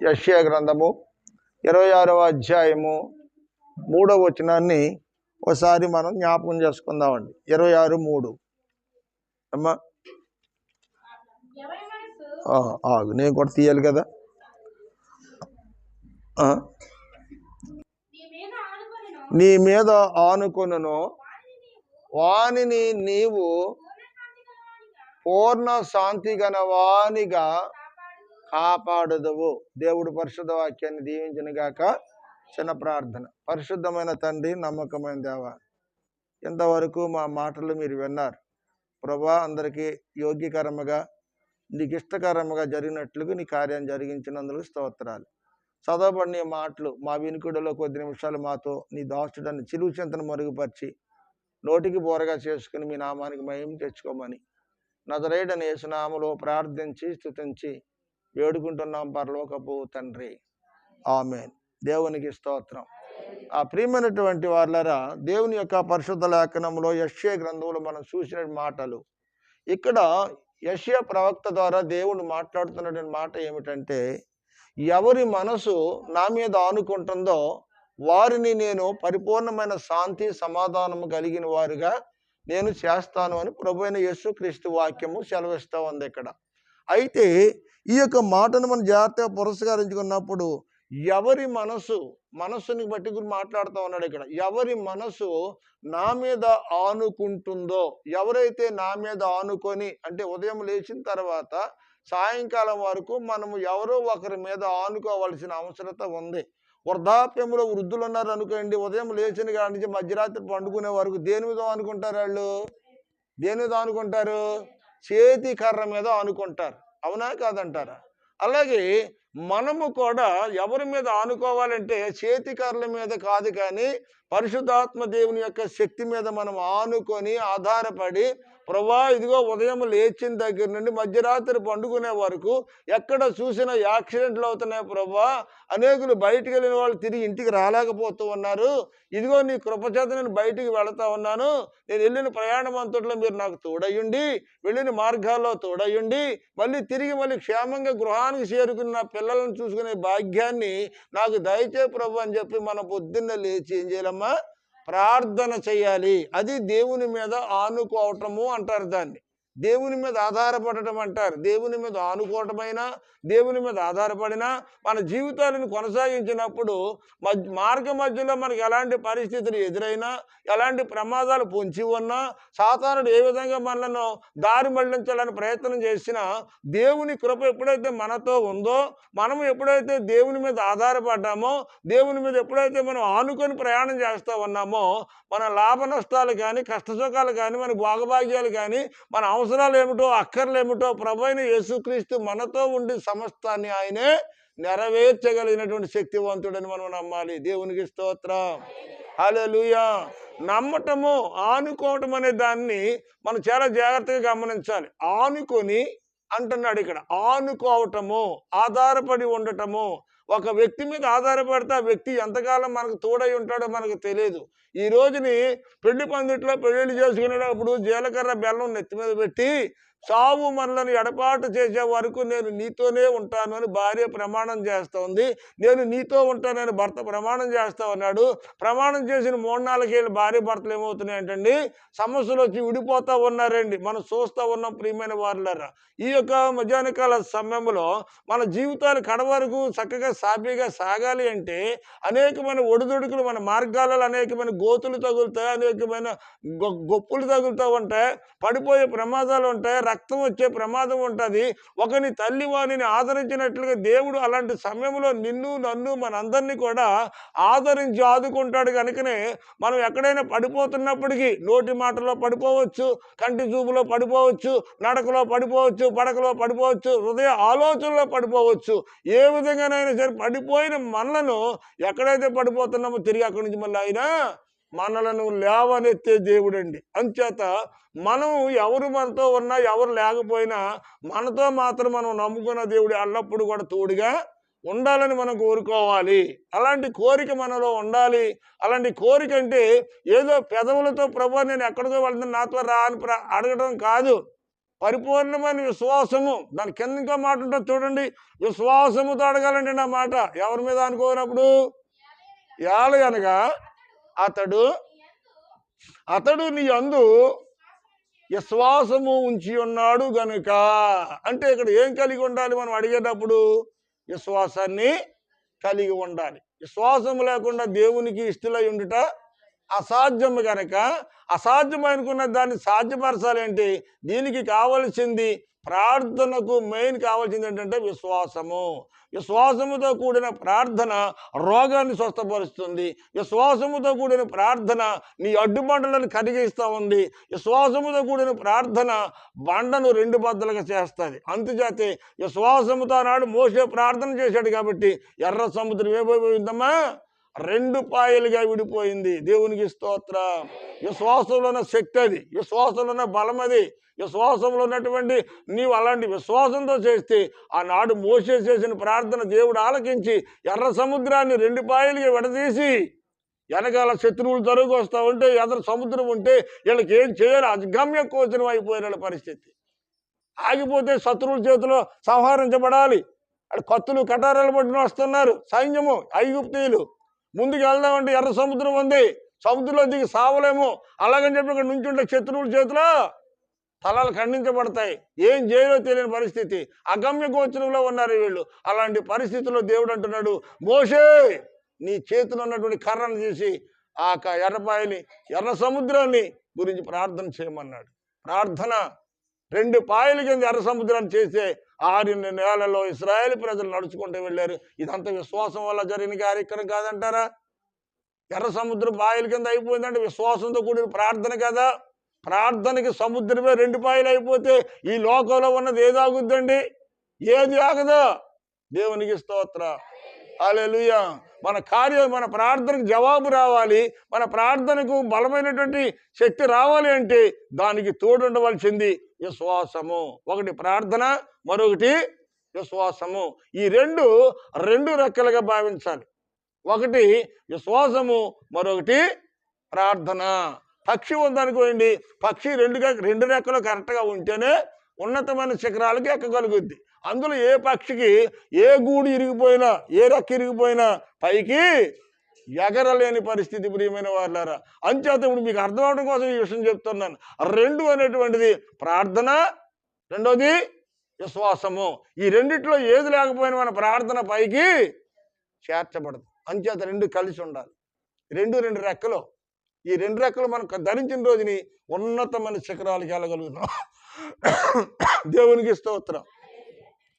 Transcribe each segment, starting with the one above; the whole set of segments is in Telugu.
యెషయా గ్రంథము 26వ అధ్యాయము 3వ వచనాన్ని ఒకసారి మనం జ్ఞాపకం చేసుకుందామండి. 26:3. అమ్మా ఆగు, నేను కూడా తీయాలి కదా. నీ మీద ఆనుకొనును వానిని నీవు పూర్ణ శాంతి గలవానిగా కాపాడుదువు. దేవుడు పరిశుద్ధ వాక్యాన్ని దీవించిన గాక. చిన్న ప్రార్థన. పరిశుద్ధమైన తండ్రి, నమ్మకమైన దేవా, ఇంతవరకు మా మాటలు మీరు విన్నారు ప్రభా. అందరికీ యోగ్యకరముగా నీకు ఇష్టకరముగా జరిగినట్లుగా నీ కార్యం జరిగించినందుకు స్తోత్రాలు. చదవబడిన మాటలు మా వినికిడిలో కొద్ది నిమిషాలు మాతో నీ దాసుడని చిలువు చింతను మరుగుపరిచి నోటికి బోరగా చేసుకుని మీ నామానికి మహిమ తెచ్చుకోమని నజరేయుడైన యేసు నామములో ప్రార్థించి స్తుతించి వేడుకుంటున్నాం పరలోకపు తండ్రి, ఆమేన్. దేవునికి స్తోత్రం. ఆ ప్రియమైనటువంటి వాళ్ళరా, దేవుని యొక్క పరిశుద్ధ లేఖనంలో యెషయా గ్రంథంలో మనం చూసిన మాటలు, ఇక్కడ యెషయా ప్రవక్త ద్వారా దేవుడు మాట్లాడుతున్నటువంటి మాట ఏమిటంటే, ఎవరి మనసు నా మీద ఆనుకుంటుందో వారిని నేను పరిపూర్ణమైన శాంతి సమాధానము కలిగిన వారుగా నేను చేస్తాను అని ప్రభువైన యేసుక్రీస్తు వాక్యము సెలవిస్తూ ఉంది ఇక్కడ. అయితే ఈ యొక్క మాటను మనం జాగ్రత్తగా పురస్కరించుకున్నప్పుడు ఎవరి మనస్సుని బట్టి గురించి మాట్లాడుతూ ఉన్నాడు ఇక్కడ. ఎవరి మనసు నా మీద ఆనుకుంటుందో, ఎవరైతే నా మీద ఆనుకొని, అంటే ఉదయం లేచిన తర్వాత సాయంకాలం వరకు మనము ఎవరో ఒకరి మీద ఆనుకోవాల్సిన అవసరత ఉంది. వృద్ధాప్యంలో వృద్ధులు ఉన్నారు అనుకోండి, ఉదయం లేచిన కాడి నుంచి మధ్యరాత్రి పండుకునే వరకు దేని మీద ఆనుకుంటారు? వాళ్ళు దేని మీద ఆనుకుంటారు? చేతి కర్ర మీద ఆనుకుంటారు. అవునా కాదంటారా? అలాగే మనము కూడా ఎవరి మీద ఆనుకోవాలంటే చేతి కర్రల మీద కాదు, కానీ పరిశుద్ధాత్మ దేవుని యొక్క శక్తి మీద మనం ఆనుకొని ఆధారపడి, ప్రభా ఇదిగో ఉదయం లేచిన దగ్గర నుండి మధ్యరాత్రి పండుకునే వరకు ఎక్కడ చూసినా యాక్సిడెంట్లు అవుతున్నాయి ప్రభా, అనేకులు బయటికి వెళ్ళిన వాళ్ళు తిరిగి ఇంటికి రాలేకపోతూ ఉన్నారు, ఇదిగో నీ కృపచేత నేను బయటికి వెళతా ఉన్నాను, నేను వెళ్ళిన ప్రయాణం అంతట్లో మీరు నాకు తోడయ్యుండి, వెళ్ళిన మార్గాల్లో తోడయ్యుండి, మళ్ళీ క్షేమంగా గృహానికి చేరుకుని నా పిల్లలను చూసుకునే భాగ్యాన్ని నాకు దయచే ప్రభు అని చెప్పి మన పొద్దున్న లేచి ఏం చేయాలమ్మా? ప్రార్థన చేయాలి. అది దేవుని మీద ఆనుకోవటము అంటారు. దాన్ని దేవుని మీద ఆధారపడటం అంటారు. దేవుని మీద ఆనుకోవటమైనా, దేవుని మీద ఆధారపడినా మన జీవితాలను కొనసాగించినప్పుడు మార్గ మధ్యలో మనకు ఎలాంటి పరిస్థితులు ఎదురైనా, ఎలాంటి ప్రమాదాలు పొంచి ఉన్నా, సాతానుడు ఏ విధంగా మనలను దారి మళ్లించాలని ప్రయత్నం చేసినా, దేవుని కృప ఎప్పుడైతే మనతో ఉందో, మనము ఎప్పుడైతే దేవుని మీద ఆధారపడ్డామో, దేవుని మీద ఎప్పుడైతే మనం ఆనుకొని ప్రయాణం చేస్తూ ఉన్నామో, మన లాభ నష్టాలు కానీ, కష్టసుఖాలు కానీ, మన భోగభాగ్యాలు కానీ, మన అవసరాలు ఏమిటో, అక్కర్లేమిటో ప్రభువైన యేసుక్రీస్తు మనతో ఉండి సమస్తాన్ని ఆయనే నెరవేర్చగలిగినటువంటి శక్తివంతుడని మనం నమ్మాలి. దేవునికి స్తోత్రం. హల్లెలూయా. నమ్మటము, ఆనుకోవటం అనే దాన్ని మనం చాలా జాగ్రత్తగా గమనించాలి. ఆనుకొని అంటున్నాడు ఇక్కడ. ఆనుకోవటము, ఆధారపడి ఉండటము. ఒక వ్యక్తి మీద ఆధారపడితే ఆ వ్యక్తి ఎంతకాలం మనకు తోడై ఉంటాడో మనకు తెలియదు. ఈ రోజుని పెళ్లి పందిట్లో పెళ్లిళ్ళు చేసుకునేటప్పుడు జీలకర్ర బెల్లం నెత్తి మీద పెట్టి, సావు మనలను ఎడపాటు చేసే వరకు నేను నీతోనే ఉంటాను అని భార్య ప్రమాణం చేస్తోంది. నేను నీతో ఉంటానని భర్త ప్రమాణం చేస్తా ఉన్నాడు. ప్రమాణం చేసిన 3-4 ఏళ్ళు భార్య భర్తలు ఏమవుతున్నాయంటండి? సమస్యలు వచ్చి విడిపోతూ ఉన్నారండి. మనం చూస్తూ ఉన్నాం ప్రియమైన వారులారా. ఈ యొక్క మధ్యాహ్నకాల సమయంలో మన జీవితాలు కడవరకు చక్కగా సాఫీగా సాగాలి అంటే అనేకమైన ఒడిదుడుకులు మన మార్గాలలో, అనేకమైన గోతులు తగులుతాయి, అనేకమైన గొప్పులు తగులుతూ ఉంటాయి, పడిపోయే ప్రమాదాలు ఉంటాయి, రక్తం వచ్చే ప్రమాదం ఉంటుంది. ఒకని తల్లి వాణిని ఆదరించినట్లుగా దేవుడు అలాంటి సమయంలో నిన్ను, నన్ను, మనందరినీ కూడా ఆదరించి ఆదుకుంటాడు. కనుకనే మనం ఎక్కడైనా పడిపోతున్నప్పటికీ నోటి మాటలో పడిపోవచ్చు, కంటి చూపులో పడిపోవచ్చు, నడకలో పడిపోవచ్చు, పడకలో పడిపోవచ్చు, హృదయ ఆలోచనలో పడిపోవచ్చు. ఏ విధంగానైనా సరే పడిపోయిన మనలను ఎక్కడైతే పడిపోతున్నామో తిరిగి అక్కడి నుంచి మళ్ళీ ఆయన మనలను లేవనెత్తే దేవుడండి. అంచేత మనం ఎవరు మనతో ఉన్నా, ఎవరు లేకపోయినా మనతో మాత్రం మనం నమ్ముకున్న దేవుడు ఎల్లప్పుడూ కూడా తోడుగా ఉండాలని మనం కోరుకోవాలి. అలాంటి కోరిక మనలో ఉండాలి. అలాంటి కోరిక అంటే ఏదో పెదవులతో ప్రభు నేను ఎక్కడికో వెళ్తాను నాతో రా అని అడగడం కాదు. పరిపూర్ణమైన విశ్వాసము. దాని కింద ఇంకో మాట ఉంటుంది చూడండి, విశ్వాసముతో అడగాలండి నా మాట. ఎవరి మీద అనుకోనప్పుడు ఏలయనగా అతడు నీ యందు విశ్వాసము ఉంచి ఉన్నాడు గనుక. అంటే ఇక్కడ ఏం కలిగి ఉండాలి? మనం అడిగేటప్పుడు విశ్వాసాన్ని కలిగి ఉండాలి. విశ్వాసం లేకుండా దేవునికి ఇష్టలై ఉండుట అసాధ్యము కనుక, అసాధ్యమనుకున్న దాన్ని సాధ్యపరచాలంటే దీనికి కావలసింది, ప్రార్థనకు మెయిన్ కావాల్సింది ఏంటంటే విశ్వాసము. విశ్వాసముతో కూడిన ప్రార్థన రోగాన్ని స్వస్థపరుస్తుంది. విశ్వాసముతో కూడిన ప్రార్థన నీ అడ్డుబండలను కరిగిస్తూ ఉంది. విశ్వాసముతో కూడిన ప్రార్థన బండను 2 బద్దలుగా చేస్తుంది. అందుచేతే విశ్వాసముతో నాడు మోసే ప్రార్థన చేశాడు కాబట్టి ఎర్ర సముద్రం ఏమైపోయిందమ్మా? 2 పాయలుగా విడిపోయింది. దేవునికి స్తోత్రం. విశ్వాసంలో ఉన్న శక్తి అది, విశ్వాసంలో ఉన్న బలం అది, విశ్వాసంలో ఉన్నటువంటి నీవు అలాంటి విశ్వాసంతో చేస్తే ఆనాడు మోసే చేసిన ప్రార్థన దేవుడు ఆలకించి ఎర్ర సముద్రాన్ని 2 పాయలుగా విడదీసి, వెనకాల శత్రువులు తరుగు వస్తూ ఉంటే, ఎదురు సముద్రం ఉంటే వీళ్ళకి ఏం చేయాలి అగమ్య గోచరం అయిపోయిన పరిస్థితి. ఆగిపోతే శత్రువుల చేతిలో సంహరించబడాలి. అక్కడ కత్తులు కటారాలు పట్టుకుని వస్తున్నారు సైన్యము, ఐగుప్తీయులు. ముందుకు వెళ్దామంటే ఎర్ర సముద్రం ఉంది, సముద్రంలో దిగి సావలేము. అలాగని చెప్పి ఇక్కడ నుంచి ఉంటే శత్రువుల చేతిలో తలలు ఖండించబడతాయి. ఏం చేయాలో తెలియని పరిస్థితి, అగమ్య గోచరంలో ఉన్నారు వీళ్ళు. అలాంటి పరిస్థితుల్లో దేవుడు అంటున్నాడు, మోషే నీ చేతిలో ఉన్నటువంటి కర్రను తీసి ఆ ఎర్రపాయని, ఎర్ర సముద్రాన్ని గురించి ప్రార్థన చేయమన్నాడు. ప్రార్థన 2 పాయల కింద ఎర్ర సముద్రాన్ని చేస్తే 6 నేలలో ఇశ్రాయేలు ప్రజలు నడుచుకుంటూ వెళ్ళారు. ఇదంతా విశ్వాసం వల్ల జరిగిన కార్యక్రమం కాదంటారా? ఎర్ర సముద్రం పాయల కింద అయిపోయిందంటే విశ్వాసంతో కూడిన ప్రార్థన కదా. ప్రార్థనకి సముద్రమే 2 పాయలు అయిపోతే ఈ లోకంలో ఉన్నది ఏది ఆగుద్దండి? ఏది ఆగదు. దేవునికి స్తోత్రం. హల్లెలూయా. మన కార్యం, మన ప్రార్థనకు జవాబు రావాలి, మన ప్రార్థనకు బలమైనటువంటి శక్తి రావాలి అంటే దానికి తోడుండవలసింది విశ్వాసము. ఒకటి ప్రార్థన, మరొకటి విశ్వాసము. ఈ రెండు రెక్కలుగా భావించాలి. ఒకటి విశ్వాసము, మరొకటి ప్రార్థన. పక్షి ఉందనుకోండి, పక్షి 2 రెక్కలు కరెక్ట్గా ఉంటేనే ఉన్నతమైన శిఖరాలకు ఎక్కగలుగుద్ది. అందులో ఏ పక్షికి ఏ గూడు ఇరిగిపోయినా, ఏ రెక్క ఇరిగిపోయినా పైకి ఎగరలేని పరిస్థితి. ప్రియమైన వాళ్ళారా, అంచేత ఇప్పుడు మీకు అర్థం అవడం కోసం ఈ విషయం చెప్తున్నాను. 2 అనేటువంటిది ప్రార్థన, రెండోది విశ్వాసము. ఈ రెండిట్లో ఏది లేకపోయినా మన ప్రార్థన పైకి చేర్చబడదు. అంచేత 2 కలిసి ఉండాలి. 2 రెక్కలు. ఈ 2 రెక్కలు మనం ధరించిన రోజుని ఉన్నతమైన శిఖరాలకు వెళ్ళగలుగుతాం. దేవునికి స్తోత్రం.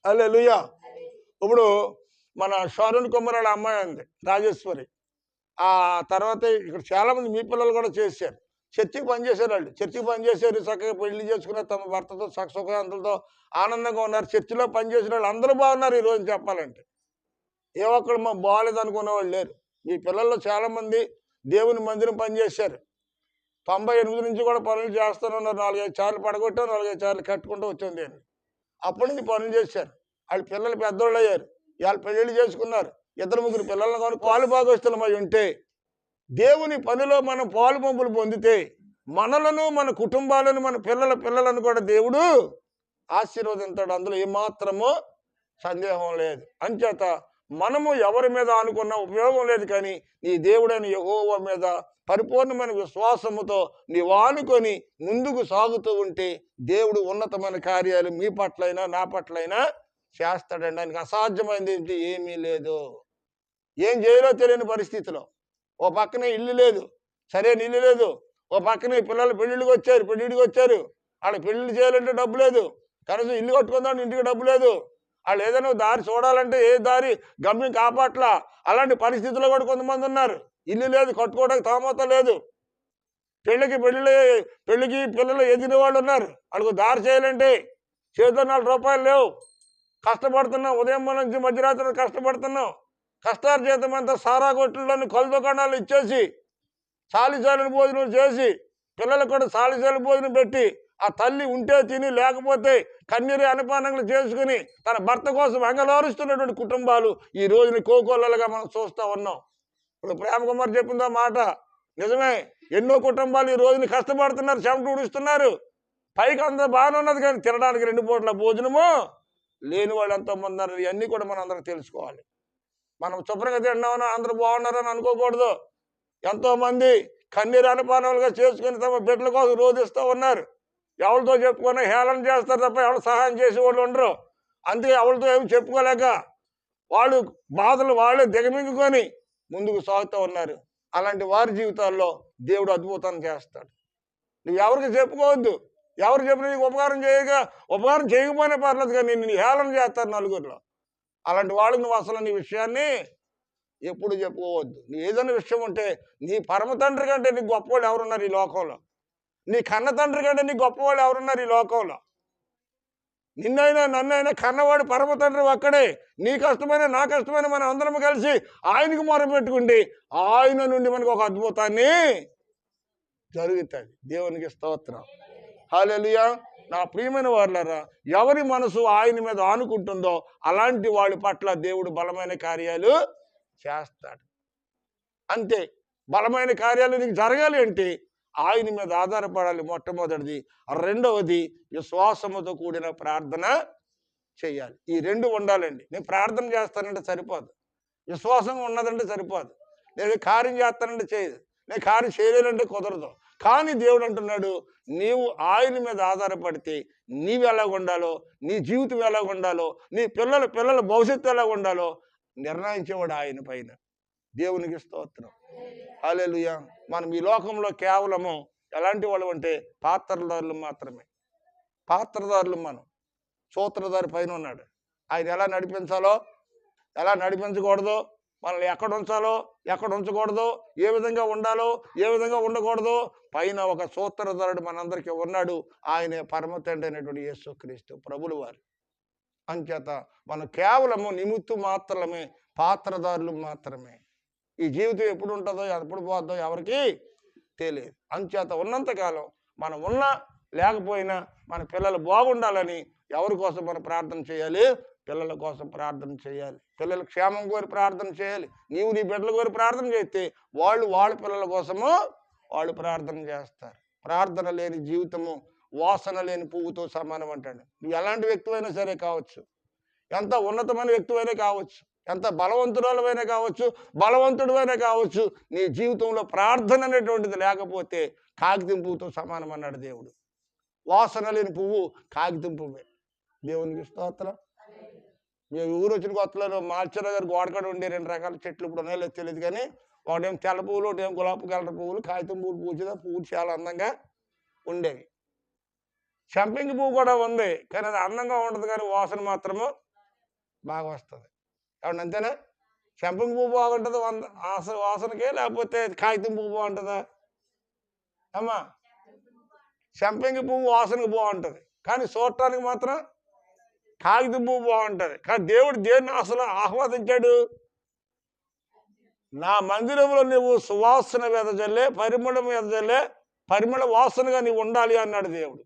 హల్లెలూయా. ఇప్పుడు మన షారుణ్ కుమార్ అమ్మాయి ఉంది రాజేశ్వరి. ఆ తర్వాత ఇక్కడ చాలామంది మీ పిల్లలు కూడా చేశారు. చర్చికి పనిచేశారు. వాళ్ళు చర్చికి పనిచేశారు, చక్కగా పెళ్లి చేసుకున్నారు, తమ భర్తతో సుఖశాంతులతో ఆనందంగా ఉన్నారు. చర్చిలో పనిచేసిన వాళ్ళు అందరూ బాగున్నారు ఈ రోజు చెప్పాలంటే. ఏ ఒక్కడు మా బాగాలేదు అనుకునే వాళ్ళు లేరు. మీ పిల్లల్లో చాలామంది దేవుని మందిరం పనిచేశారు. 98 నుంచి కూడా పనులు చేస్తానున్నారు. 4-5 సార్లు పడగొట్టాం, 4-5 సార్లు కట్టుకుంటూ వచ్చింది. అప్పటి నుంచి పనులు చేశారు. వాళ్ళ పిల్లలు పెద్దోళ్ళు అయ్యారు. వాళ్ళు పెళ్ళిళ్ళు చేసుకున్నారు. 2-3 పిల్లలను కానీ పాలు భాగస్తులమై ఉంటే, దేవుని పనిలో మనం పాలు పంపులు పొందితే మనలను, మన కుటుంబాలను, మన పిల్లలను కూడా దేవుడు ఆశీర్వదించాడు. అందులో ఏమాత్రమో సందేహం లేదు. అంచేత మనము ఎవరి మీద అనుకున్న ఉపయోగం లేదు, కానీ నీ దేవుడైన యెహోవా మీద పరిపూర్ణమైన విశ్వాసముతో నీవు ఆనుకొని ముందుకు సాగుతూ ఉంటే దేవుడు ఉన్నతమైన కార్యాలు మీ పట్లైనా నా పట్లైనా చేస్తాడండి. ఆయనకు అసాధ్యమైంది ఏంటి? ఏమీ లేదు. ఏం చేయాలో తెలియని పరిస్థితిలో, ఓ పక్కనే ఇల్లు లేదు, సరైన ఇల్లు లేదు, ఓ పక్కనే పిల్లలు పెళ్ళిళ్ళకి వచ్చారు, వాళ్ళకి పెళ్ళిళ్ళు చేయాలంటే డబ్బు లేదు, కనీసం ఇల్లు కట్టుకుందాం ఇంటికి డబ్బు లేదు, వాళ్ళు ఏదైనా దారి చూడాలంటే ఏ దారి గమ్యం కాపాట్లా. అలాంటి పరిస్థితుల్లో కూడా కొంతమంది ఉన్నారు. ఇల్లు లేదు, కట్టుకోవడానికి తామత లేదు, పెళ్ళికి పిల్లలు ఎదిగిన వాళ్ళు ఉన్నారు. వాళ్ళకు దారి చేయాలంటే చేతిలో 4 రూపాయలు లేవు, కష్టపడుతున్నాం. ఉదయం నుంచి మధ్యరాత్రి కష్టపడుతున్నాం. కష్టార్జితమంతా సారా కొట్లని కళ్ళు దుకాణాలు ఇచ్చేసి సాలిసాలిన భోజనం చేసి పిల్లలకు కూడా సాలిసాలి భోజనం పెట్టి ఆ తల్లి ఉంటే తిని లేకపోతే కన్నీరు అనుపానంగా చేసుకుని తన భర్త కోసం అంగలారుస్తున్నటువంటి కుటుంబాలు ఈ రోజుని కోకోళ్ళగా మనం చూస్తూ ఉన్నాం. ఇప్పుడు ప్రేమ కుమార్ చెప్పిందో మాట నిజమే. ఎన్నో కుటుంబాలు ఈ రోజుని కష్టపడుతున్నారు, చెమట ఊడుస్తున్నారు, పైకి అంతా బాగానే ఉన్నది కానీ తినడానికి 2 పూట్ల భోజనము లేని వాళ్ళు ఎంతోమంది ఉన్నారు. ఇవన్నీ కూడా మనం అందరం తెలుసుకోవాలి. మనం శుభ్రంగా తింటున్నామని అందరూ బాగున్నారని అనుకోకూడదు. ఎంతోమంది కన్నీరు అనుపానాలుగా చేసుకుని తమ బిడ్డల కోసం రోధిస్తూ ఉన్నారు. ఎవరితో చెప్పుకొని హేళన చేస్తారు తప్ప ఎవరు సహాయం చేసే వాళ్ళు ఉండరు. అందుకే ఎవరితో ఏమి చెప్పుకోలేక వాళ్ళు బాధలు వాళ్ళే దిగమింగుకొని ముందుకు సాగుతూ ఉన్నారు. అలాంటి వారి జీవితాల్లో దేవుడు అద్భుతాన్ని చేస్తాడు. నువ్వు ఎవరికి చెప్పుకోవద్దు. ఎవరు చెప్పిన నీకు ఉపకారం చేయకపోయినా పర్లేదు కానీ నిన్ను హేళన చేస్తారు నలుగురిలో. అలాంటి వాళ్ళకి నువ్వు అసలు నీ విషయాన్ని ఎప్పుడు చెప్పుకోవద్దు. నీ ఏదైనా విషయం ఉంటే నీ పరమ తండ్రి కంటే నీకు గొప్పవాళ్ళు ఎవరున్నారు ఈ లోకంలో? నీ కన్న తండ్రి కంటే నీకు గొప్పవాళ్ళు ఎవరున్నారు ఈ లోకంలో? నిన్నైనా నన్నైనా కన్నవాడు పరమ తండ్రి ఒక్కడే. నీ కష్టమైన నా కష్టమైన మనం అందరం కలిసి ఆయనకు మొరపెట్టుకుంటే ఆయన నుండి మనకు ఒక అద్భుతాన్ని జరుగుతుంది. దేవునికి స్తోత్రం. హల్లెలూయా. నా ప్రియమైన వారులారా, ఎవరి మనసు ఆయన మీద ఆనుకుంటుందో అలాంటి వాళ్ళ పట్ల దేవుడు బలమైన కార్యాలు చేస్తాడు. అంతే. బలమైన కార్యాలు నీకు జరగాలి అంటే ఆయన మీద ఆధారపడాలి మొట్టమొదటిది. రెండవది విశ్వాసముతో కూడిన ప్రార్థన చేయాలి. ఈ 2 ఉండాలండి. నేను ప్రార్థన చేస్తానంటే సరిపోదు, విశ్వాసం ఉన్నదంటే సరిపోదు. నేను కార్యం చేస్తానంటే చేయదు, నేను కార్యం చేయలేనంటే కుదరదు. కానీ దేవుడు అంటున్నాడు, నీవు ఆయన మీద ఆధారపడితే నీవు ఎలా ఉండాలో, నీ జీవితం ఎలా ఉండాలో, నీ పిల్లల భవిష్యత్తు ఎలా ఉండాలో నిర్ణయించేవాడు ఆయన పైన. దేవునికి స్తోత్రం. హల్లెలూయా. మనం ఈ లోకంలో కేవలము ఎలాంటి వాళ్ళు అంటే పాత్రదారులు మాత్రమే. పాత్రదారులు మనం. సూత్రధారి పైన ఉన్నాడు. ఆయన ఎలా నడిపించాలో, ఎలా నడిపించకూడదో, మనల్ని ఎక్కడ ఉంచాలో, ఎక్కడ ఉంచకూడదో, ఏ విధంగా ఉండాలో, ఏ విధంగా ఉండకూడదో పైన ఒక సూత్రధారుడు మనందరికీ ఉన్నాడు. ఆయనే పరమ తండ్రి అయినటువంటి యేసుక్రీస్తు ప్రభులు వారు. అంచేత మనం కేవలము నిమిత్తు మాత్రమే, పాత్రదారులు మాత్రమే. ఈ జీవితం ఎప్పుడు ఉంటుందో ఎప్పుడు పోతుందో ఎవరికి తెలియదు. అంచేత ఉన్నంతకాలం మనం ఉన్నా లేకపోయినా మన పిల్లలు బాగుండాలని ఎవరి కోసం మనం ప్రార్థన చేయాలి? పిల్లల కోసం ప్రార్థన చేయాలి. పిల్లల క్షేమం కోరి ప్రార్థన చేయాలి. నీవు నీ బిడ్డల కోరి ప్రార్థన చేస్తే వాళ్ళ పిల్లల కోసము వాళ్ళు ప్రార్థన చేస్తారు. ప్రార్థన లేని జీవితము వాసన లేని పువ్వుతో సమానం అంటాడు. నువ్వు ఎలాంటి వ్యక్తివైనా సరే కావచ్చు, ఎంత ఉన్నతమైన వ్యక్తివైనా కావచ్చు, ఎంత బలవంతురాలైనా కావచ్చు, బలవంతుడివైనా కావచ్చు, నీ జీవితంలో ప్రార్థన అనేటువంటిది లేకపోతే కాగితం పువ్వుతో సమానం అన్నాడు దేవుడు. వాసన లేని పువ్వు కాగితం పువ్వే. దేవునికి స్తోత్రం. మేము ఊరు వచ్చిన కొత్తలో మార్చరా గారు గోడకాడ ఉండే 2 రకాల చెట్లు ఇప్పుడు ఉన్నాయో లేదో తెలియదు కానీ, ఒకటేం తెల్ల పువ్వులు, ఒకటేం గులాబీ కలర్ పువ్వులు, కాగితం పువ్వులు పూచేది. పువ్వులు చాలా అందంగా ఉండేవి. సంపంగి పువ్వు కూడా ఉంది కానీ అది అందంగా ఉండదు కానీ వాసన మాత్రము బాగా వస్తుంది. కాబట్టి అంతేనా? సంపంగి పువ్వు బాగుంటుంది వాసనకే, లేకపోతే కాగితం పువ్వు బాగుంటుందా అమ్మా? సంపంగి పువ్వు వాసనకు బాగుంటుంది కానీ చూడటానికి మాత్రం కాగితం పువ్వు బాగుంటుంది. కానీ దేవుడు దేన్ని అసలు ఆహ్వాదించాడు? నా మందిరంలో నువ్వు సువాసన వెదజల్లే, పరిమళం వెదజల్లే, పరిమళ వాసనగా నీవు ఉండాలి అన్నాడు దేవుడు.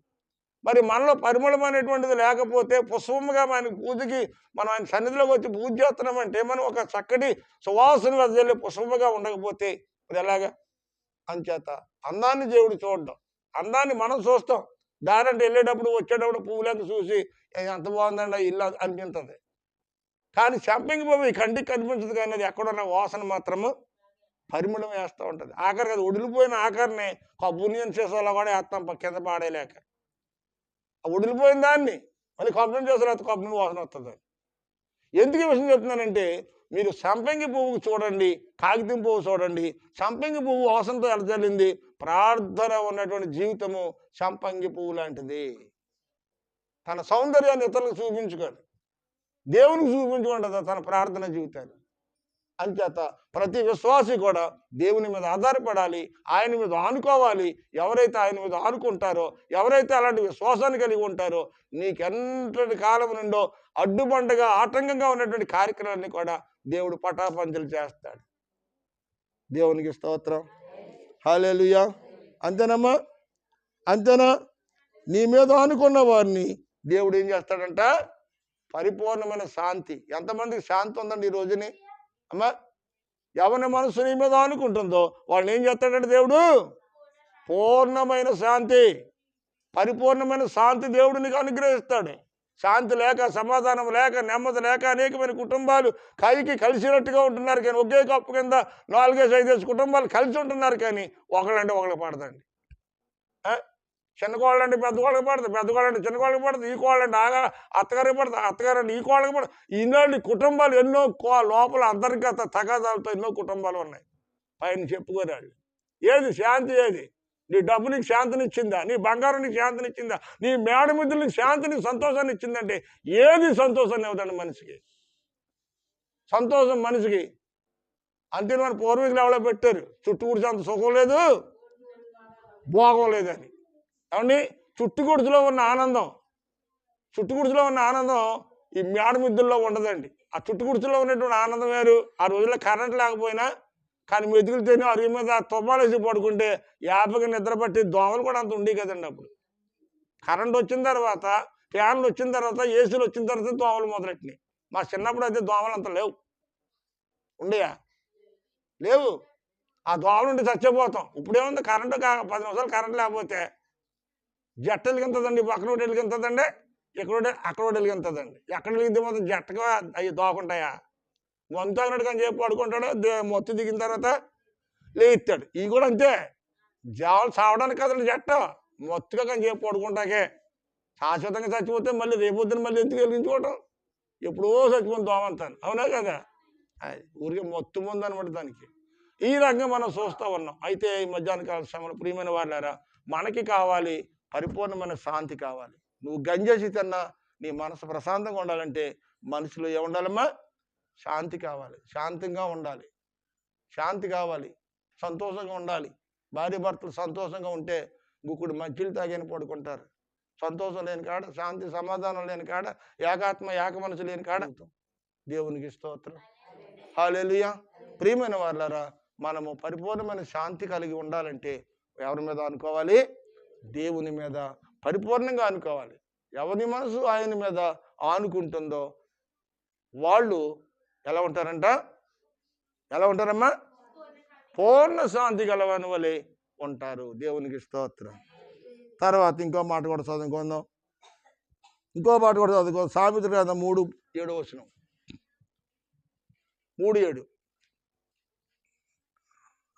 మరి మనలో పరిమళం అనేటువంటిది లేకపోతే, పుష్పముగా మన పూజకి మనం ఆయన సన్నిధిలోకి వచ్చి పూజ చేస్తున్నామంటే మనం ఒక చక్కటి సువాసన వెదజల్లే పుష్పముగా ఉండకపోతే అది ఎలాగా? అంచేత అందాన్ని దేవుడు చూడడం, అందాన్ని మనం చూస్తాం. దారంటే వెళ్ళేటప్పుడు వచ్చేటప్పుడు పువ్వులకు చూసి ఎంత బాగుందండి ఇల్లు అనిపించదు. కానీ సంపంగి పువ్వు ఈ కంటికి కనిపించదు కానీ అది ఎక్కడున్న వాసన మాత్రము పరిమళం వేస్తూ ఉంటుంది. ఆఖరికి అది ఒడిలిపోయిన ఆఖరిని కబ్బునియన్ చేసేలా కూడా వేస్తాం కింద పాడేలేక. ఆ ఒడిలిపోయిన దాన్ని మళ్ళీ కబ్బుని చేసేలా కబ్బుని వాసన వస్తుంది. ఎందుకు ఈ విషయం చెప్తున్నానంటే, మీరు సంపంగి పువ్వుకు చూడండి, కాగితం పువ్వు చూడండి. సంపంగి పువ్వు వాసనతో ఎడజల్లింది. ప్రార్థన ఉన్నటువంటి జీవితము సంపంగి పువ్వు లాంటిది. తన సౌందర్యాన్ని ఇతరులకు చూపించుకోదు, దేవునికి చూపించుకుంటుంది తన ప్రార్థన జీవితాన్ని. అంచేత ప్రతి విశ్వాసి కూడా దేవుని మీద ఆధారపడాలి, ఆయన మీద ఆనుకోవాలి. ఎవరైతే ఆయన మీద ఆనుకుంటారో, ఎవరైతే అలాంటి విశ్వాసాన్ని కలిగి ఉంటారో, నీకెంతటి కాలం నుండో అడ్డుబండగా ఆటంకంగా ఉన్నటువంటి కార్యక్రమాన్ని కూడా దేవుడు పటాపంచలు చేస్తాడు. దేవునికి స్తోత్రం. హల్లెలూయా. అంతేనమ్మా? అంతేనా? నీ మీద ఆనుకున్న వారిని దేవుడు ఏం చేస్తాడంట? పరిపూర్ణమైన శాంతి. ఎంతమందికి శాంతి ఉందండి ఈ రోజుని అమ్మా? ఎవరి మనసు నీ మీద ఆనుకుంటుందో వాళ్ళని ఏం చేస్తాడంటే దేవుడు? పూర్ణమైన శాంతి. పరిపూర్ణమైన శాంతి దేవుడు నీకు అనుగ్రహిస్తాడు. శాంతి లేక, సమాధానం లేక, నెమ్మది లేక అనేకమైన కుటుంబాలు కలిసినట్టుగా ఉంటున్నారు. కానీ ఒకే కప్పు కింద 4-5 కుటుంబాలు కలిసి ఉంటున్నారు. కానీ ఒకళ్ళంటే ఒకళ్ళకి పడదండి. చిన్న కోళ్ళంటే పెద్ద కోళ్ళకి పడుతుంది, పెద్ద కోళ్ళంటే చిన్న కోళ్ళకి పడుతుంది, ఈ కోళ్ళంటే అత్తగారికి పడుతుంది, అత్తగారంటే ఈ కోళ్ళకి పడుతుంది. ఇలాంటి కుటుంబాలు ఎన్నో లోపల అంతర్గత తగాదాలతో ఎన్నో కుటుంబాలు ఉన్నాయి. పైన చెప్పుకోరాళ్ళు. ఏది శాంతి? ఏది? నీ డబ్బు నీకు శాంతినిచ్చిందా? నీ బంగారం నీకు శాంతినిచ్చిందా? నీ మేడ మిద్దులు నీకు శాంతిని, సంతోషాన్ని ఇచ్చిందంటే ఏది సంతోషాన్ని ఇవ్వదండి మనిషికి? సంతోషం మనిషికి అంతే. మన పూర్వీకులు ఎవరో పెట్టారు, చుట్టూ కూర్చో అంత సుఖం లేదు, భోగం లేదని. ఏమండి? చుట్టుగుడిసెలో ఉన్న ఆనందం, ఈ మేడ మిద్దుల్లో ఉండదండి. ఆ చుట్టుగుడిసెలో ఉన్నటువంటి ఆనందం వేరు. ఆ రోజుల్లో కరెంట్ లేకపోయినా కానీ మెతుకులు తిని అరుగు మీద తుమ్మాలేసి పడుకుంటే యాపగా నిద్ర పట్టి దోమలు కూడా అంత ఉండేవి కదండి. అప్పుడు కరెంట్ వచ్చిన తర్వాత, ఫ్యాన్లు వచ్చిన తర్వాత, ఏసీలు వచ్చిన తర్వాత దోమలు మొదలెట్టినాయి. మా చిన్నప్పుడు అయితే దోమలు అంత లేవు. ఉండేయా? లేవు. ఆ దోమలు ఉండి చచ్చిపోతాం. ఇప్పుడేముంది, కరెంటు 10 నిమిషాలు కరెంట్ లేకపోతే జట్టు వెలిగింతుందండి. పక్కన ఒకటి వెలిగింతుందండి, అక్కడ ఒకటి వెలిగింతుందండి. ఎక్కడ వెలిగితే మొత్తం జట్టగా అవి దోకుంటాయా? వంతు అన్నట్టు కానీ చెప్పి పడుకుంటాడు, మొత్తం దిగిన తర్వాత లేస్తాడు. ఇవి కూడా అంతే. జావలు చావడానికి కదండి జట్ట, మొత్తుగా కానీ చెప్పి పడుకుంటాకే. శాశ్వతంగా చచ్చిపోతే మళ్ళీ రేపొద్దున మళ్ళీ ఎందుకు వెలిగించుకోవటం? ఎప్పుడో చచ్చిపోయింది దోమంతాను. అవునా కదా? అది ఊరికే మొత్తం ముందు అనమాట దానికి. ఈ రకంగా మనం చూస్తూ ఉన్నాం. అయితే ఈ మధ్యాహ్న కాల సమయంలో ప్రియమైన వాళ్ళారా, మనకి కావాలి పరిపూర్ణమైన శాంతి కావాలి. నువ్వు గంజేసి తిన్నా నీ మనసు ప్రశాంతంగా ఉండాలంటే మనసులో ఏముండాలమ్మా? శాంతి కావాలి. శాంతంగా ఉండాలి, శాంతి కావాలి, సంతోషంగా ఉండాలి. భార్య భర్తలు సంతోషంగా ఉంటే గుక్కుడు మంచిలు తాగని పడుకుంటారు. సంతోషం లేని కాడ, శాంతి సమాధానం లేని కాడ, ఏకాత్మ ఏక మనసు లేని కాడ దేవునికి స్తోత్రం. హల్లెలూయా. ప్రియమైన వాళ్ళారా, మనము పరిపూర్ణమైన శాంతి కలిగి ఉండాలంటే ఎవరి మీద అనుకోవాలి? దేవుని మీద పరిపూర్ణంగా అనుకోవాలి. ఎవరి మనసు ఆయన మీద ఆనుకుంటుందో వాళ్ళు ఎలా ఉంటారంట? ఎలా ఉంటారమ్మా? పూర్ణ శాంతి గలవని వలె ఉంటారు. దేవునికి స్తోత్రం. తర్వాత ఇంకో మాట కూడా చదువుకుందాం. సామెతల గ్రంథం 3:7 3:7.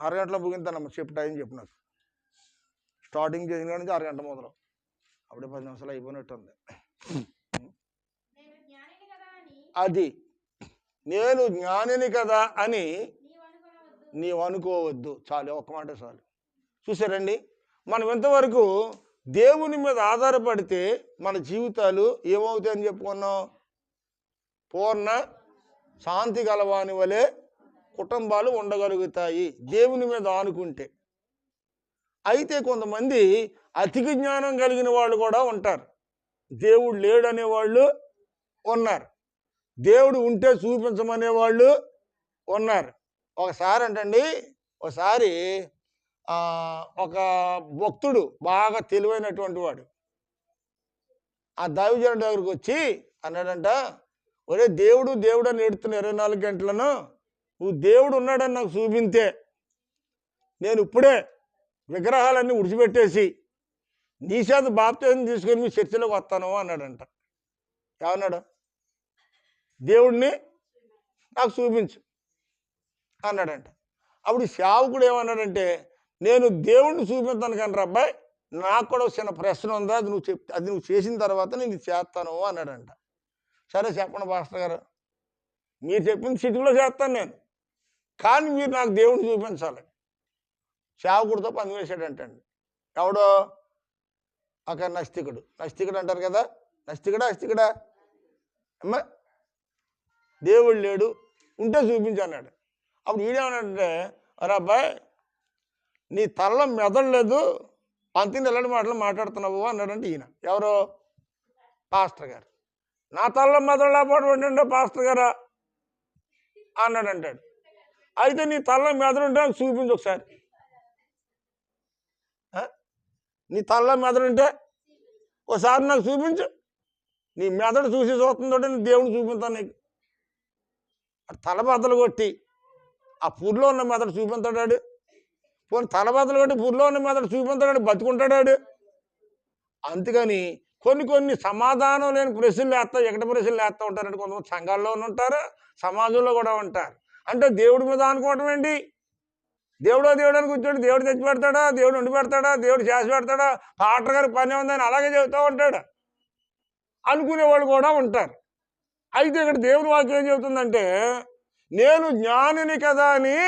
అరగంటలో ముగింతానమ్మా. చెప్పు టైం చెప్పు నాకు. స్టార్టింగ్ చేసిన కాడ నుంచి అరగంట మొదలు, అప్పుడే 10 నిమిషాలు అయిపోయినట్టుంది. అది నేను జ్ఞానిని కదా అని నీవు అనుకోవద్దు. చాలు, ఒక్క మాట చాలు. చూసారండి, మనం ఎంతవరకు దేవుని మీద ఆధారపడితే మన జీవితాలు ఏమవుతాయని చెప్పుకున్నాం? పూర్ణ శాంతి గలవాని వలె కుటుంబాలు ఉండగలుగుతాయి దేవుని మీద ఆనుకుంటే. అయితే కొంతమంది అధిక జ్ఞానం కలిగిన వాళ్ళు కూడా ఉంటారు. దేవుడు లేడనే వాళ్ళు ఉన్నారు, దేవుడు ఉంటే చూపించమనే వాళ్ళు ఉన్నారు. ఒకసారి ఒక భక్తుడు బాగా తెలివైనటువంటి వాడు ఆ దైవజనుడి దగ్గరికి వచ్చి అన్నాడంట, ఒరే దేవుడు దేవుడు అని ఎడుతున్న 24 గంటలను నువ్వు దేవుడు ఉన్నాడని నాకు చూపింతే నేను ఇప్పుడే విగ్రహాలన్నీ ఉడిచిపెట్టేసి నీ చేత బాప్తిజం తీసుకొని మీ చర్చిలోకి వస్తాను అన్నాడంట. ఏమన్నాడు? దేవుడిని నాకు చూపించు అన్నాడంట. అప్పుడు సేవకుడు ఏమన్నాడంటే, నేను దేవుడిని చూపించాను కానీ అబ్బాయి, నాకు కూడా చిన్న ప్రశ్న ఉందా, అది నువ్వు చేసిన తర్వాత నేను చేస్తాను అన్నాడంట. సరే చెప్పండి పాస్టర్ గారు, మీరు చెప్పిన సిటీలో చేస్తాను నేను, కానీ మీరు నాకు దేవుడిని చూపించాలి. సేవకుడితో పని వేసాడంటండి. ఎవడో అక్కడ నస్తికుడు అంటారు కదా, నస్తికుడా అమ్మా, దేవుడు లేడు, ఉంటే చూపించన్నాడు. అప్పుడు ఈడేమన్నాడంటే, అరే అబ్బాయి, నీ తలలో మెదడు లేదు, పంతిని ఎలాంటి మాటలు మాట్లాడుతున్నావు అన్నాడంటే ఈయన. ఎవరో? పాస్టర్ గారు. నా తలలో మెదడు లేకపోవడం పాస్టర్ గారా అన్నాడంటాడు. అయితే నీ తలలో మెదడు ఉంటే నాకు చూపించు ఒకసారి. నీ తలలో మెదడు ఉంటే ఒకసారి నాకు చూపించు. నీ మెదడు చూస్తుందో నేను దేవుని చూపించాను నీకు. తల బద్దలు కొట్టి ఆ పుర్లో ఉన్న మెదడు చూపించాడాడు. పోనీ తల బద్దలు కొట్టి పుర్లో ఉన్న మెదడు చూపించాడు, బతుకుంటాడాడు. అందుకని కొన్ని సమాధానం లేని ప్రశ్నలు వేస్తా ఎక్కడి ప్రశ్నలు వేస్తూ ఉంటారంటే కొంతమంది సంఘాల్లోనూ ఉంటారు, సమాజంలో కూడా ఉంటారు. అంటే దేవుడి మీద అనుకోవటం ఏంటి? దేవుడు అని కూర్చోండి, దేవుడు తెచ్చి పెడతాడా, దేవుడు వండి పెడతాడా, దేవుడు చేసి పెడతాడా, పాటర్ గారి పని ఉందని అలాగే చెబుతూ ఉంటాడు అనుకునేవాళ్ళు కూడా ఉంటారు. అయితే ఇక్కడ దేవుని వాక్యం ఏం చెబుతుందంటే, నేను జ్ఞానిని కదా అని